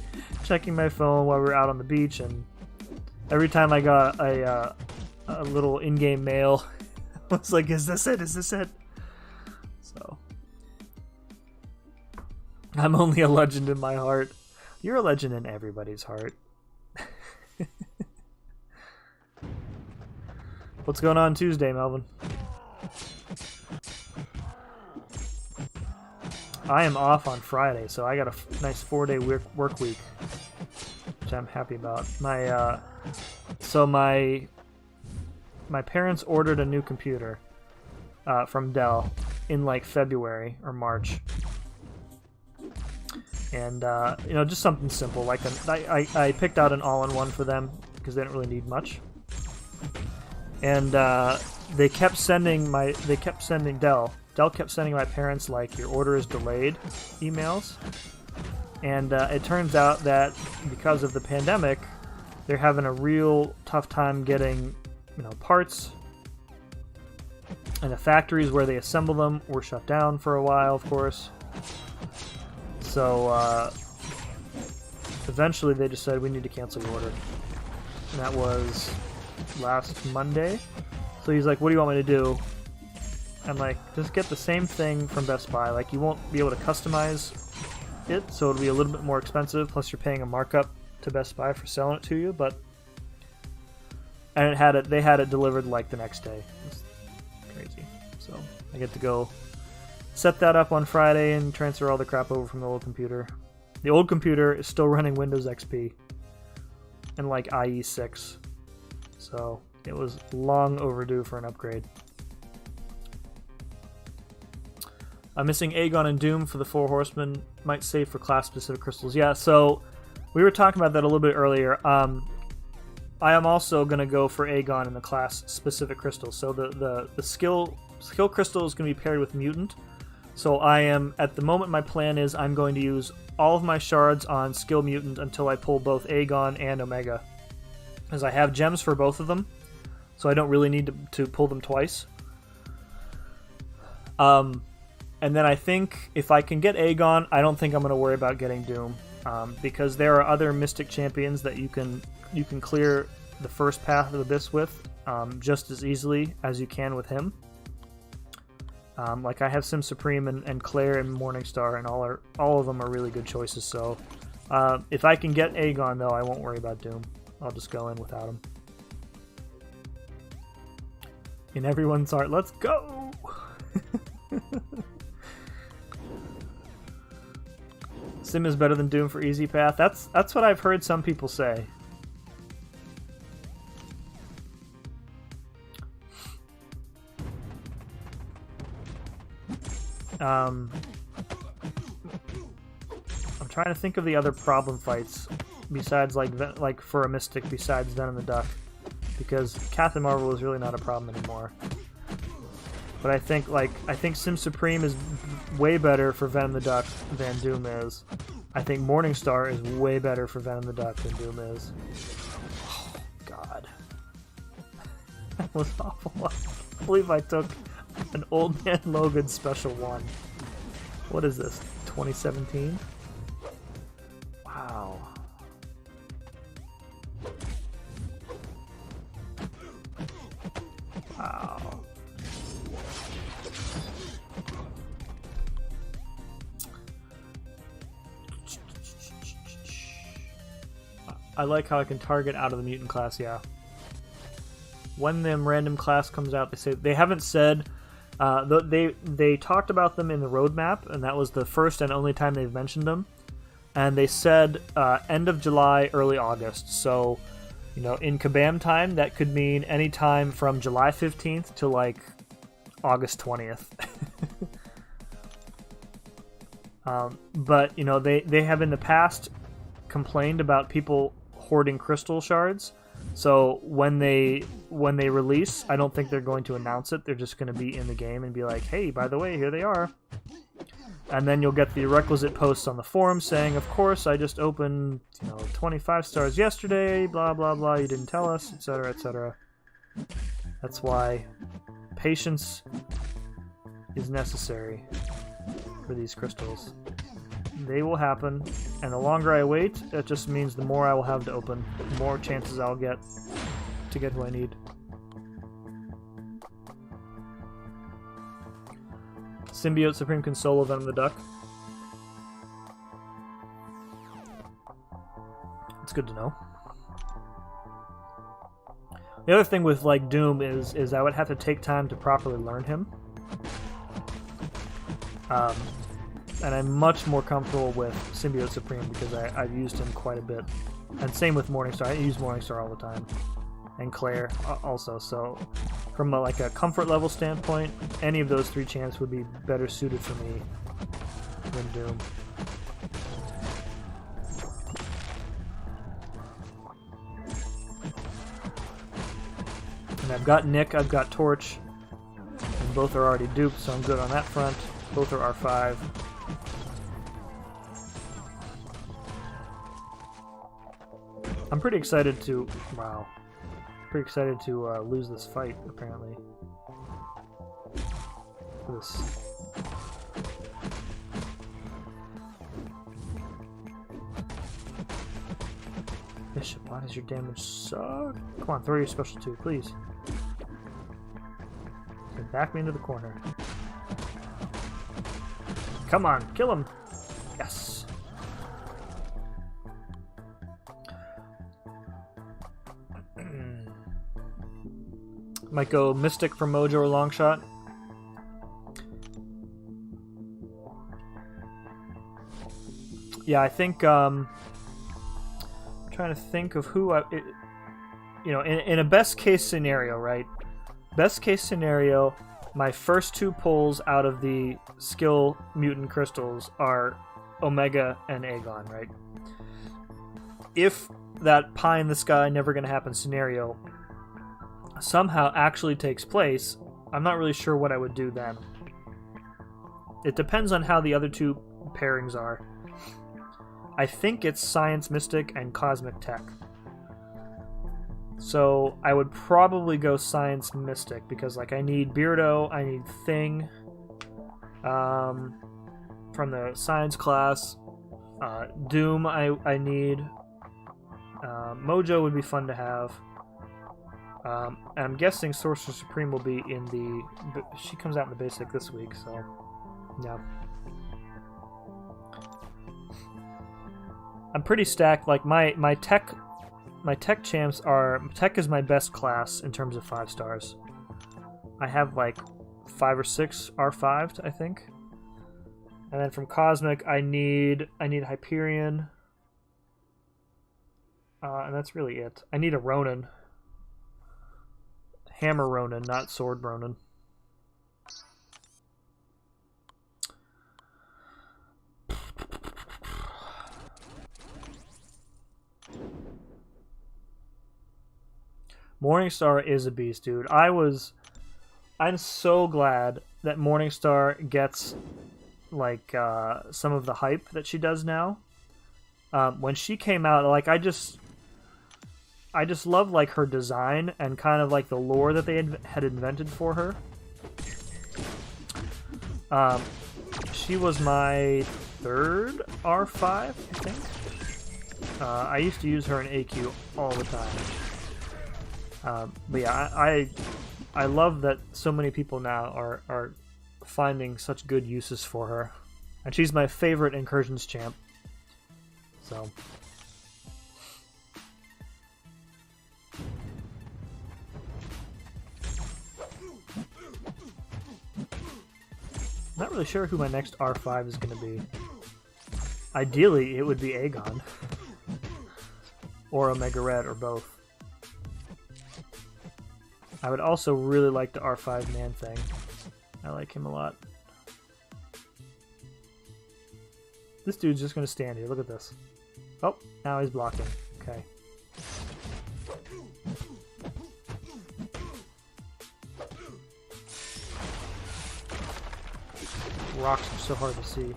S1: checking my phone while we were out on the beach, and every time I got a little in-game mail, I was like, "Is this it? Is this it?" So I'm only a legend in my heart. You're a legend in everybody's heart. What's going on Tuesday, Melvin? I am off on Friday, so I got a nice 4-day work week, which I'm happy about. My parents ordered a new computer from Dell in like February or March, and just something simple. Like I picked out an all-in-one for them because they didn't really need much. And they kept sending Dell kept sending my parents like, "Your order is delayed" emails. And it turns out that because of the pandemic, they're having a real tough time getting parts. And the factories where they assemble them were shut down for a while, of course. So eventually they just said, "We need to cancel your order." And that was last Monday. So he's like, "What do you want me to do?" I'm like, "Just get the same thing from Best Buy. Like, you won't be able to customize it, so it'll be a little bit more expensive, plus you're paying a markup to Best Buy for selling it to you." And they had it delivered like the next day. It's crazy. So I get to go set that up on Friday and transfer all the crap over from the old computer. The old computer is still running Windows XP and like IE6. So it was long overdue for an upgrade. I'm missing Aegon and Doom for the 4 Horsemen. Might save for class-specific crystals. Yeah, so we were talking about that a little bit earlier. I am also going to go for Aegon in the class-specific crystals. So the skill crystal is going to be paired with Mutant. So I am, at the moment, my plan is I'm going to use all of my shards on skill Mutant until I pull both Aegon and Omega. As I have gems for both of them, so I don't really need to pull them twice. And then I think if I can get Aegon, I don't think I'm going to worry about getting Doom, because there are other Mystic champions that you can clear the first path of Abyss with just as easily as you can with him. Like I have Sim Supreme and Claire and Morningstar, and all of them are really good choices. So if I can get Aegon, though, I won't worry about Doom. I'll just go in without him. In everyone's heart, let's go! Sim is better than Doom for easy path. That's what I've heard some people say. I'm trying to think of the other problem fights besides like for a Mystic besides Venom the Duck, because Captain Marvel is really not a problem anymore. But I think Sim Supreme is way better for Venom the Duck than Doom is. I think Morningstar is way better for Venom the Duck than Doom is. Oh, God. That was awful. I can't believe I took an Old Man Logan Special 1. What is this, 2017? Wow. Wow. I like how I can target out of the mutant class, yeah. When the random class comes out, they haven't said, they talked about them in the roadmap, and that was the first and only time they've mentioned them. And they said end of July, early August. So, you know, in Kabam time, that could mean any time from July 15th to like August 20th. But, you know, they have in the past complained about people hoarding crystal shards. So when they release, I don't think they're going to announce it. They're just going to be in the game and be like, hey, by the way, here they are. And then you'll get the requisite posts on the forum saying, of course, I just opened, you know, 25 stars yesterday, blah, blah, blah, you didn't tell us, etc., etc. That's why patience is necessary for these crystals. They will happen, and the longer I wait, that just means the more I will have to open, the more chances I'll get to get who I need. Symbiote Supreme can solo Venom the Duck. It's good to know. The other thing with like Doom is I would have to take time to properly learn him. And I'm much more comfortable with Symbiote Supreme because I've used him quite a bit. And same with Morningstar. I use Morningstar all the time. And Claire also. So from a comfort level standpoint, any of those three champs would be better suited for me than Doom. And I've got Nick, I've got Torch. And both are already duped, so I'm good on that front. Both are R5. I'm pretty excited to... Wow. Pretty excited to lose this fight, apparently. This... Bishop, why does your damage suck? Come on, throw your special 2, please. Okay, back me into the corner. Come on, kill him! Yes! Might go Mystic for Mojo or Longshot. Yeah, I think, I'm trying to think of who you know, in a best case scenario, right? Best case scenario, my first 2 pulls out of the skill mutant crystals are Omega and Aegon, right? If that pie in the sky never gonna happen scenario somehow actually takes place, I'm not really sure what I would do then. It depends on how the other 2 pairings are. I think it's Science Mystic and Cosmic Tech. So I would probably go Science Mystic because I need Beardo, I need Thing from the Science class. Doom I need. Mojo would be fun to have. I'm guessing Sorcerer Supreme will be in the... She comes out in the basic this week, so... Yeah. I'm pretty stacked. Like, my tech champs are... Tech is my best class in terms of 5 stars. I have, 5 or 6 R5'd, I think. And then from Cosmic, I need Hyperion. And that's really it. I need a Ronin. Hammer Ronin, not Sword Ronin. Morningstar is a beast, dude. I'm so glad that Morningstar gets like some of the hype that she does now. When she came out, like I just love like her design and kind of like the lore that they had invented for her. She was my third R5, I think. I used to use her in AQ all the time. But yeah, I love that so many people now are finding such good uses for her. And she's my favorite Incursions champ. So... Not really sure who my next R5 is going to be. Ideally, it would be Aegon. Or Omega Red, or both. I would also really like the R5 Man thing. I like him a lot. This dude's just going to stand here. Look at this. Oh, now he's blocking. Okay. Rocks are so hard to see.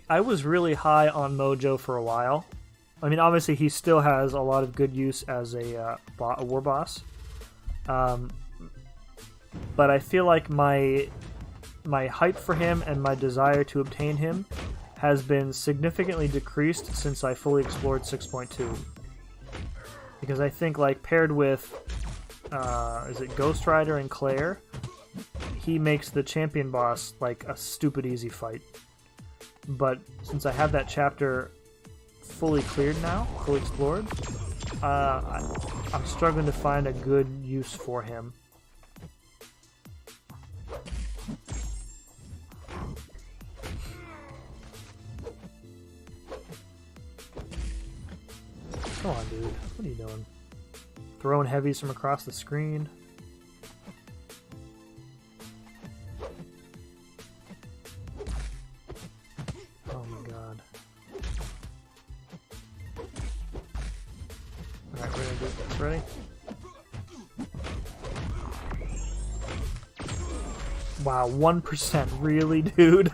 S1: I was really high on Mojo for a while. I mean, obviously he still has a lot of good use as a war boss. But I feel like my hype for him and my desire to obtain him has been significantly decreased since I fully explored 6.2. Because I think, like, paired with, is it Ghost Rider and Claire, he makes the champion boss, like, a stupid easy fight. But since I have that chapter fully cleared now, fully explored, I'm struggling to find a good use for him. Come on, dude. What are you doing? Throwing heavies from across the screen. Oh my god. Alright, we're gonna do this. Ready? Wow, 1%. Really, dude?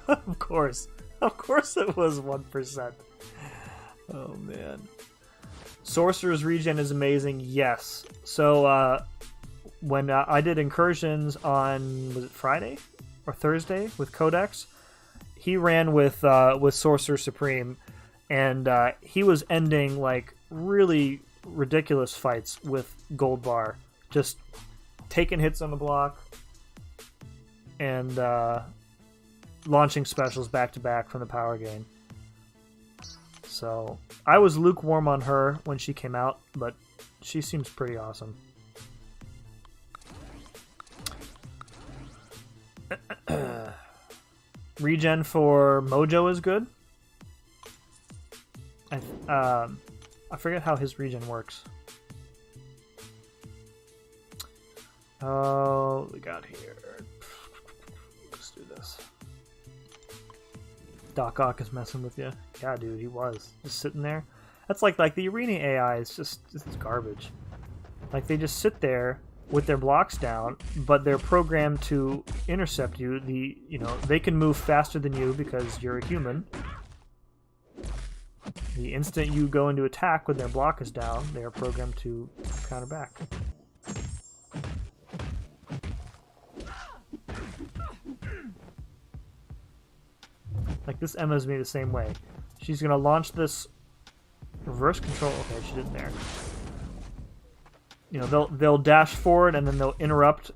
S1: Of course. Of course it was 1%. Oh, man. Sorcerer's regen is amazing, yes. So, when I did incursions on, was it Friday? Or Thursday? With Codex? He ran with Sorcerer Supreme, and he was ending, like, really ridiculous fights with Gold Bar. Just taking hits on the block, and launching specials back-to-back from the power gain. So, I was lukewarm on her when she came out, but she seems pretty awesome. Regen for Mojo is good. I forget how his regen works. Oh, we got here. Let's do this. Doc Ock is messing with you. Yeah, dude, he was. Just sitting there. That's like the arena AI is just it's garbage. Like, they just sit there with their blocks down, but they're programmed to intercept you. They can move faster than you because you're a human. The instant you go into attack when their block is down, they are programmed to counter back. Like, this Emma's me the same way. She's gonna launch this reverse control. Okay, she didn't there. You know, they'll dash forward and then they'll interrupt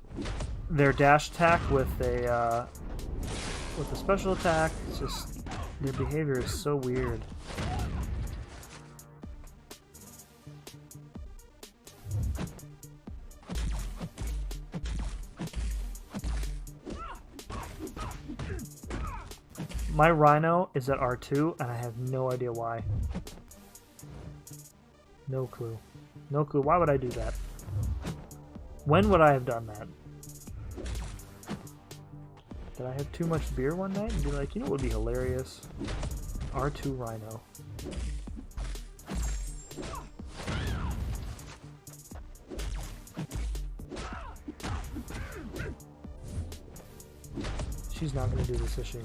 S1: their dash attack with a special attack. It's just their behavior is so weird. My Rhino is at R2, and I have no idea why. No clue. No clue. Why would I do that? When would I have done that? Did I have too much beer one night and be like, you know what would be hilarious? R2 Rhino. She's not going to do this, is she?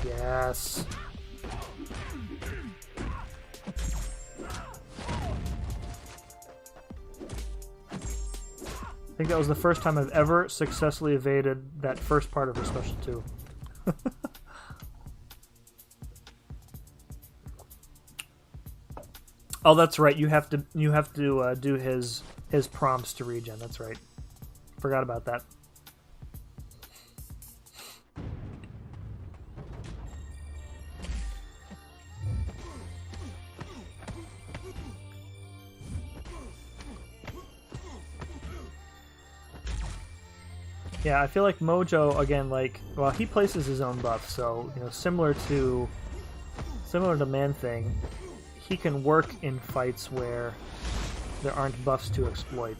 S1: Yes. I think that was the first time I've ever successfully evaded that first part of her special 2. Oh, that's right. You have to do his prompts to regen. That's right. Forgot about that. Yeah, I feel like Mojo again, like, well, he places his own buff, so you know, similar to Man-Thing, he can work in fights where there aren't buffs to exploit,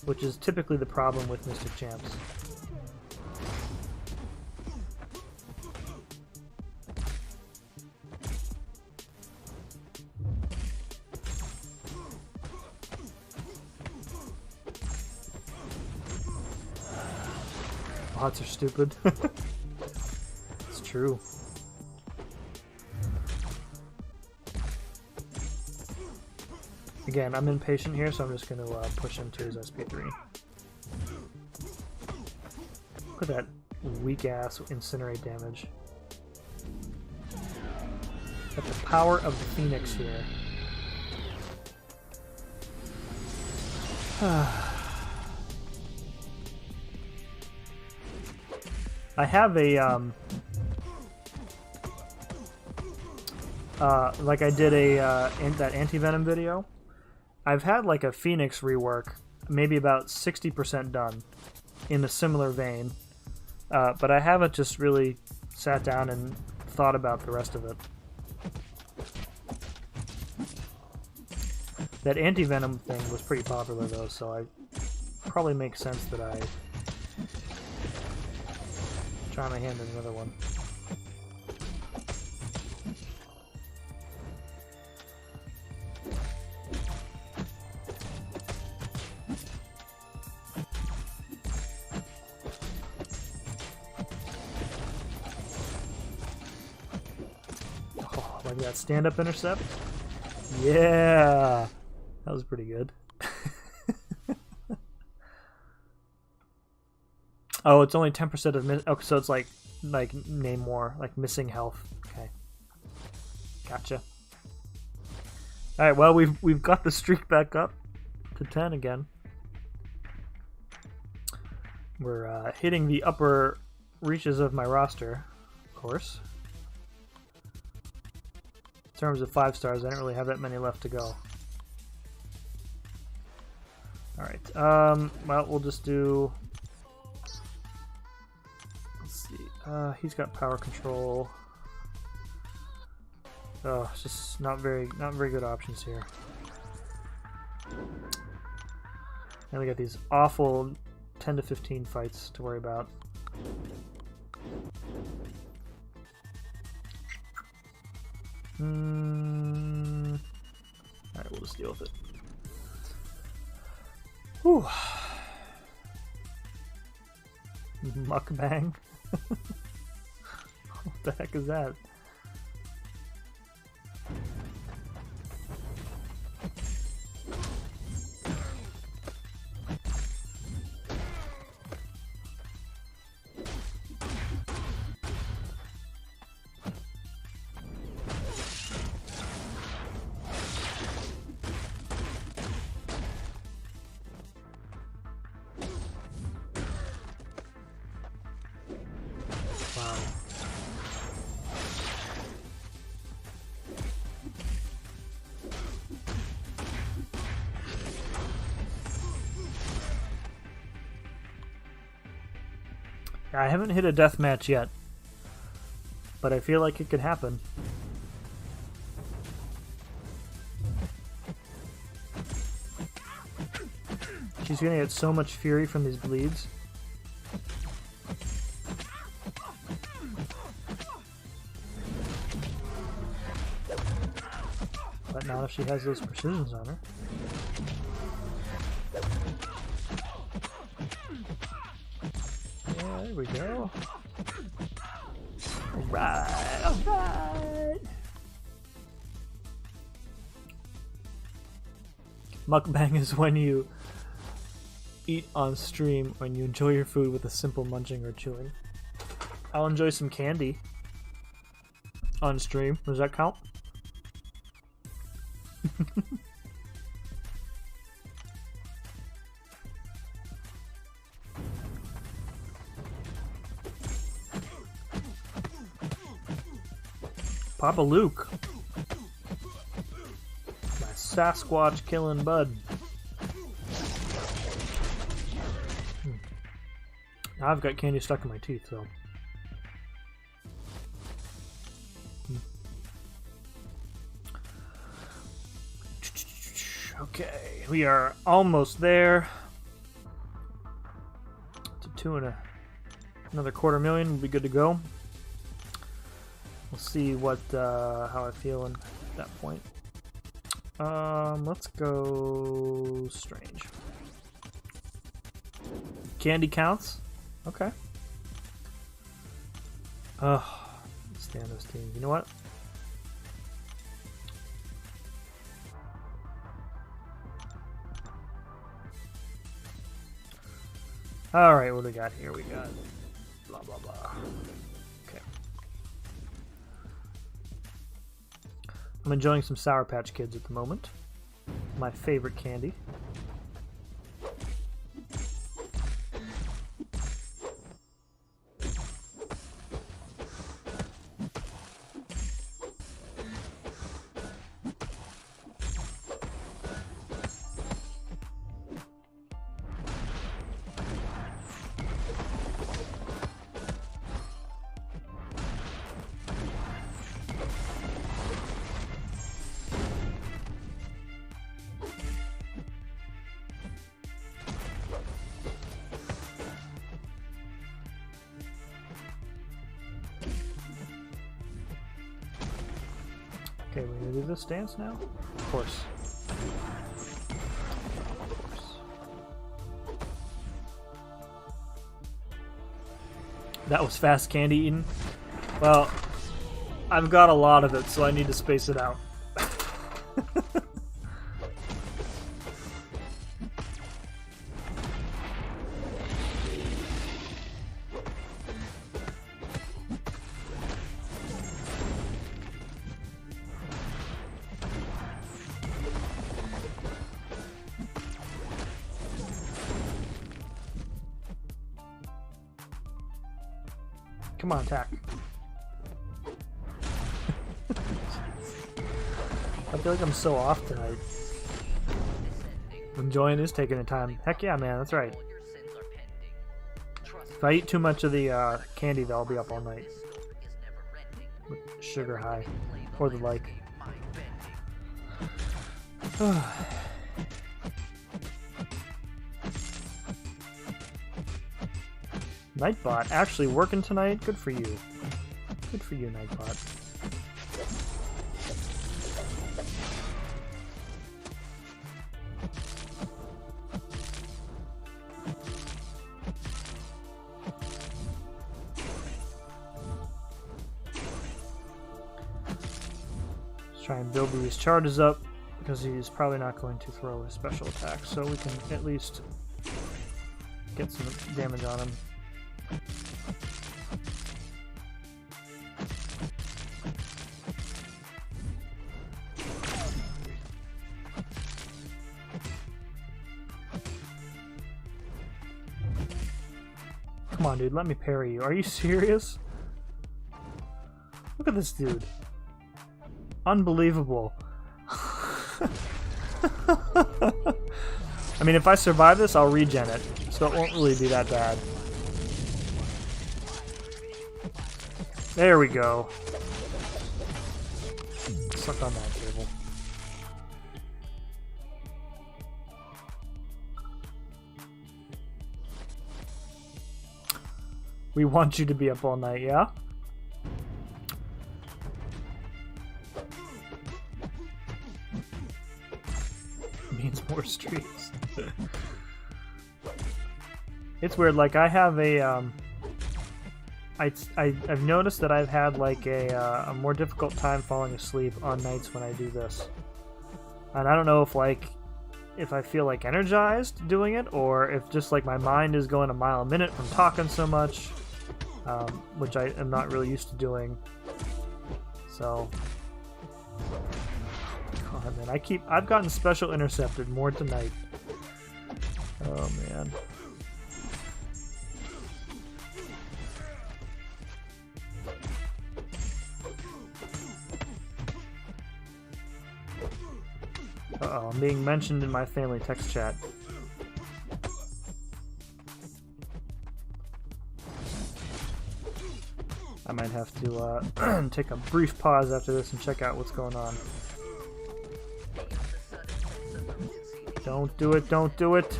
S1: which is typically the problem with Mystic Champs. Bots are stupid. It's true. Again, I'm impatient here, so I'm just going to push him to his SP3. Look at that weak-ass incinerate damage. Got the power of the Phoenix here. I have a, like I did that anti-venom video. I've had like a Phoenix rework, maybe about 60% done, in a similar vein, but I haven't just really sat down and thought about the rest of it. That anti-venom thing was pretty popular though, so it probably makes sense that I try my hand in another one. Oh, like that stand-up intercept? Yeah! That was pretty good. Oh, it's only 10% of oh, so it's like name more, like missing health. Okay, gotcha. All right, well we've got the streak back up to 10 again. We're hitting the upper reaches of my roster, of course. In terms of 5 stars, I don't really have that many left to go. All right, well we'll just do. He's got power control. Oh, it's just not very good options here. And we got these awful 10 to 15 fights to worry about. Alright, we'll just deal with it. Whew. Mukbang? What the heck is that? I haven't hit a death match yet, but I feel like it could happen. She's gonna get so much fury from these bleeds. But not if she has those precisions on her. Yeah, there we go. Alright, alright! Mukbang is when you eat on stream, when you enjoy your food with a simple munching or chewing. I'll enjoy some candy on stream. Does that count? Papa Luke. My Sasquatch killing bud. Now I've got candy stuck in my teeth, so. Okay, we are almost there. To another 250,000, we'll be good to go. We'll see what how I feel at that point. Let's go strange. Candy counts. Okay. Ugh, stand those teams. You know what? Alright, what do we got here? We got blah blah blah. Okay. I'm enjoying some Sour Patch Kids at the moment. My favorite candy. Okay, we're gonna do this dance now? Of course. Of course. That was fast candy eating. Well, I've got a lot of it, so I need to space it out. Come on, attack. I feel like I'm so off tonight. Enjoying this, taking the time. Heck yeah, man, that's right. If I eat too much of the candy, though, I'll be up all night. With sugar high. Or the like. Nightbot actually working tonight? Good for you. Good for you, Nightbot. Let's try and build these charges up, because he's probably not going to throw his special attack, so we can at least get some damage on him. Come on, dude, let me parry you. Are you serious? Look at this dude. Unbelievable. I mean, if I survive this, I'll regen it, so it won't really be that bad. There we go. Suck on that table. We want you to be up all night, yeah? Means more streets. It's weird, like I have a I've noticed that I've had like a more difficult time falling asleep on nights when I do this. And I don't know if I feel like energized doing it, or if just like my mind is going a mile a minute from talking so much, which I am not really used to doing. So, God, man, I've gotten special intercepted more tonight. Oh man. Uh-oh, I'm being mentioned in my family text chat. I might have to take a brief pause after this and check out what's going on. Don't do it, don't do it!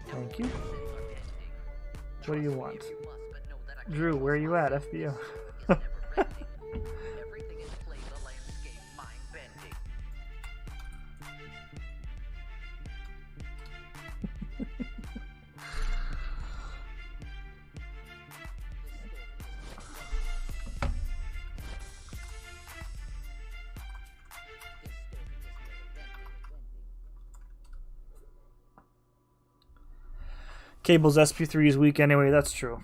S1: Thank you. What do you want? Drew, where are you at, FBO? Cable's SP3 is weak anyway, that's true.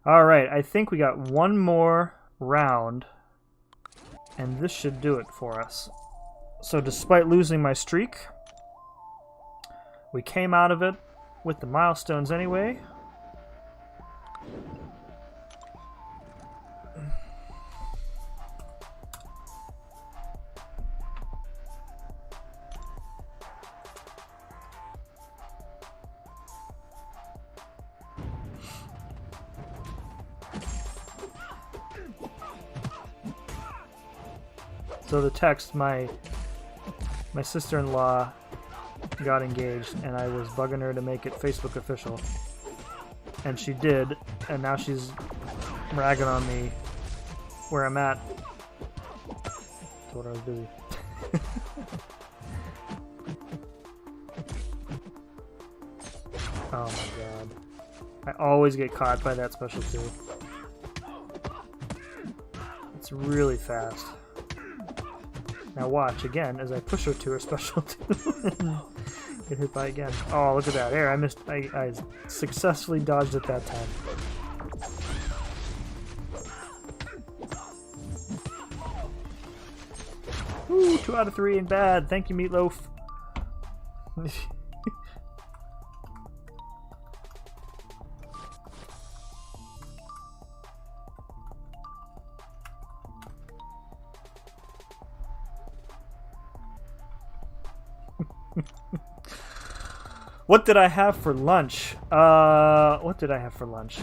S1: Alright, I think we got one more round, and this should do it for us. So despite losing my streak, we came out of it with the milestones anyway. So the text, my sister-in-law got engaged, and I was bugging her to make it Facebook official. And she did, and now she's ragging on me where I'm at. Told her I was busy. Oh my god. I always get caught by that special too. It's really fast. Now watch again as I push her to her special two. Get hit by again. Oh, look at that air! I successfully dodged it that time. Ooh, 2 out of 3 and bad. Thank you, Meatloaf. What did I have for lunch? What did I have for lunch?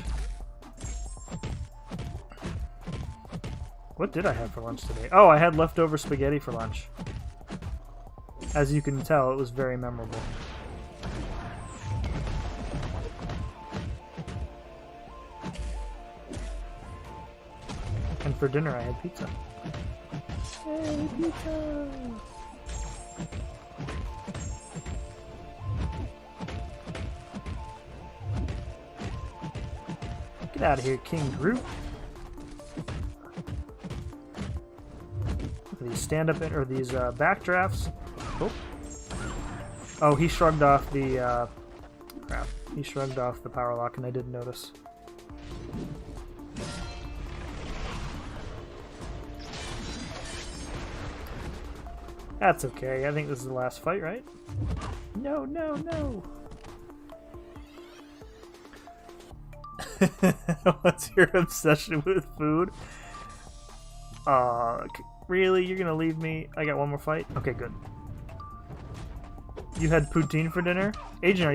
S1: What did I have for lunch today? Oh, I had leftover spaghetti for lunch. As you can tell, it was very memorable. And for dinner, I had pizza. Yay, pizza! Get out of here, King Groot. These stand-up or these backdrafts. Oh. Oh, he shrugged off the crap. He shrugged off the power lock, and I didn't notice. That's okay. I think this is the last fight, right? No, no, no. What's your obsession with food? Really? You're gonna leave me? I got one more fight? Okay, good. You had poutine for dinner? Agent,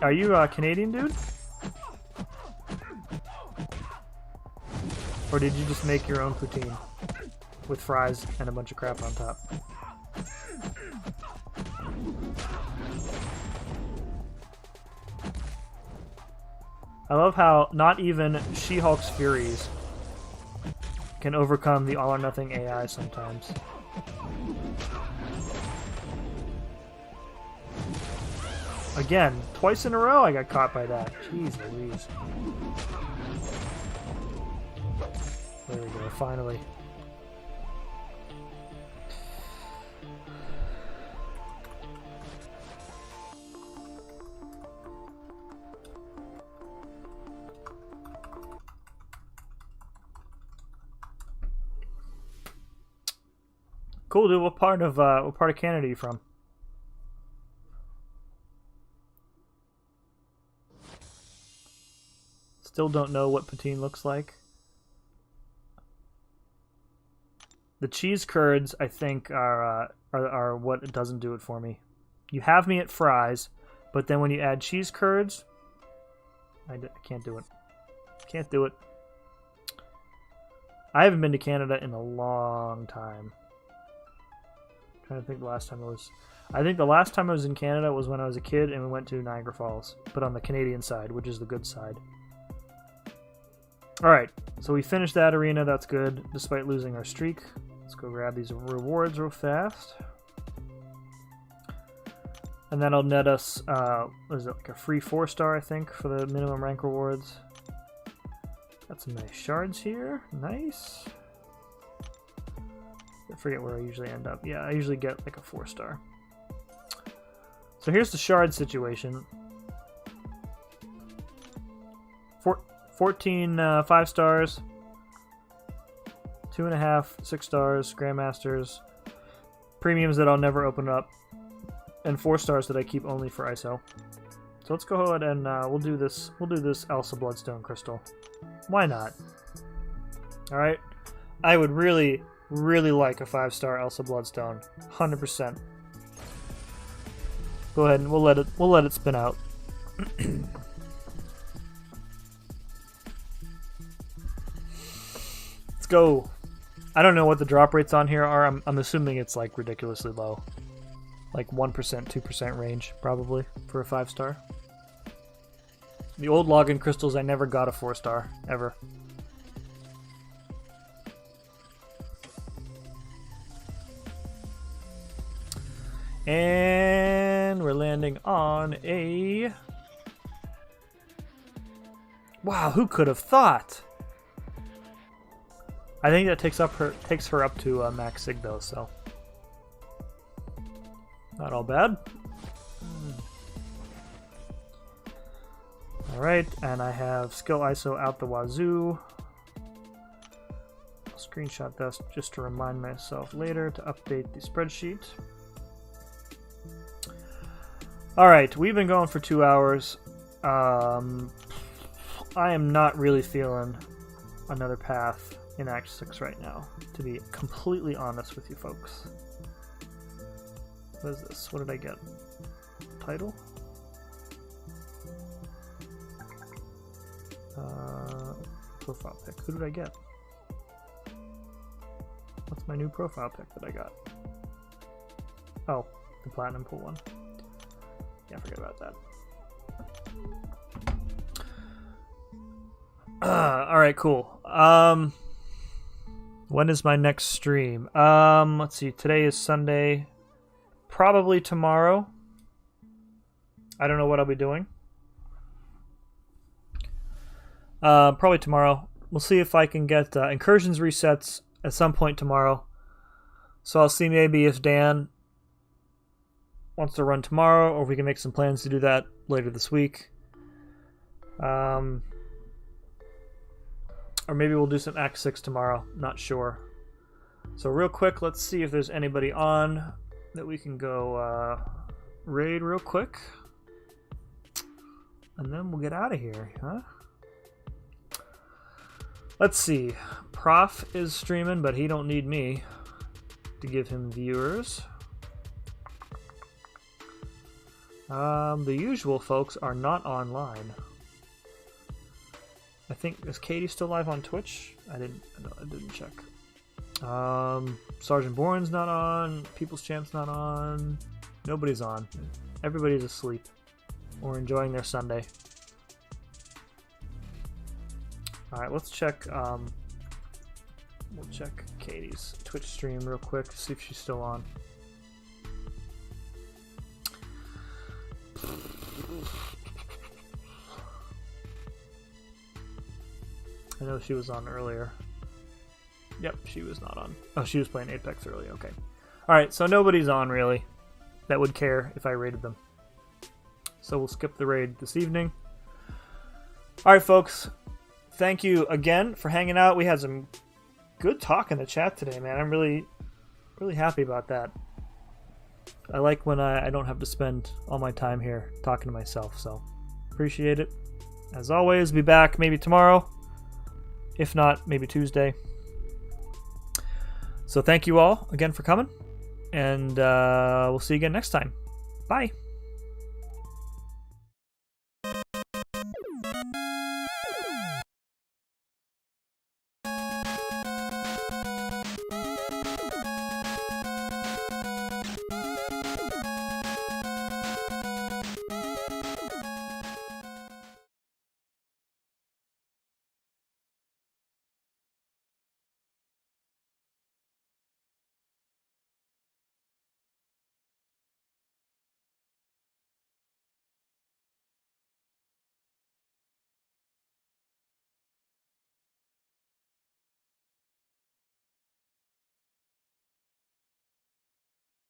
S1: are you a Canadian dude? Or did you just make your own poutine with fries and a bunch of crap on top? I love how not even She-Hulk's Furies can overcome the all-or-nothing AI sometimes. Again, twice in a row I got caught by that. Jeez Louise. There we go, finally. Cool, dude. What part of Canada are you from? Still don't know what poutine looks like. The cheese curds, I think, are what doesn't do it for me. You have me at fries, but then when you add cheese curds, I can't do it. Can't do it. I haven't been to Canada in a long time. I'm trying to think the last time I was. I think the last time I was in Canada was when I was a kid and we went to Niagara Falls, but on the Canadian side, which is the good side. Alright, so we finished that arena, that's good, despite losing our streak. Let's go grab these rewards real fast. And that'll net us, what is it, like a free 4-star, I think, for the minimum rank rewards. Got some nice shards here, nice. I forget where I usually end up. Yeah, I usually get like a 4-star. So here's the shard situation. 14 5 stars, 2.5 6 stars, Grandmasters, premiums that I'll never open up, and 4 stars that I keep only for ISO. So let's go ahead and we'll do this. We'll do this Elsa Bloodstone Crystal. Why not? All right. I would really like a 5-star Elsa Bloodstone, 100%. Go ahead and we'll let it spin out. Let's go. I don't know what the drop rates on here are. I'm assuming it's like ridiculously low, like 1%, 2% range probably for a 5-star. The old login crystals, I never got a 4-star ever. And we're landing on a... Wow, who could have thought? I think that takes her up to max sig though, so not all bad. All right, and I have skill ISO out the wazoo. I'll screenshot this just to remind myself later to update the spreadsheet. All right, we've been going for 2 hours. I am not really feeling another path in Act 6 right now, to be completely honest with you folks. What is this? What did I get? Title? Profile pic. Who did I get? What's my new profile pic that I got? Oh, the Platinum Pool one. Yeah, forget about that. Alright, cool. When is my next stream? Let's see. Today is Sunday. Probably tomorrow. I don't know what I'll be doing. Probably tomorrow. We'll see if I can get incursions resets at some point tomorrow. So I'll see maybe if Dan wants to run tomorrow, or if we can make some plans to do that later this week. Or maybe we'll do some Act 6 tomorrow. Not sure. So real quick, let's see if there's anybody on that we can go raid real quick. And then we'll get out of here, huh? Let's see. Prof is streaming, but he don't need me to give him viewers. The usual folks are not online. I think, is Katie still live on Twitch? I didn't check. Sergeant Bourne's not on. People's Champ's not on. Nobody's on. Everybody's asleep or enjoying their Sunday. All right, let's check. We'll check Katie's Twitch stream real quick, see if she's still on. I know she was on earlier. Yep, she was not on. Oh, she was playing Apex earlier. Okay. All right, so nobody's on really that would care if I raided them. So we'll skip the raid this evening. All right, folks. Thank you again for hanging out. We had some good talk in the chat today, man. I'm really happy about that. I like when I don't have to spend all my time here talking to myself, so appreciate it. As always, be back maybe tomorrow. If not, maybe Tuesday. So thank you all again for coming, and we'll see you again next time. Bye.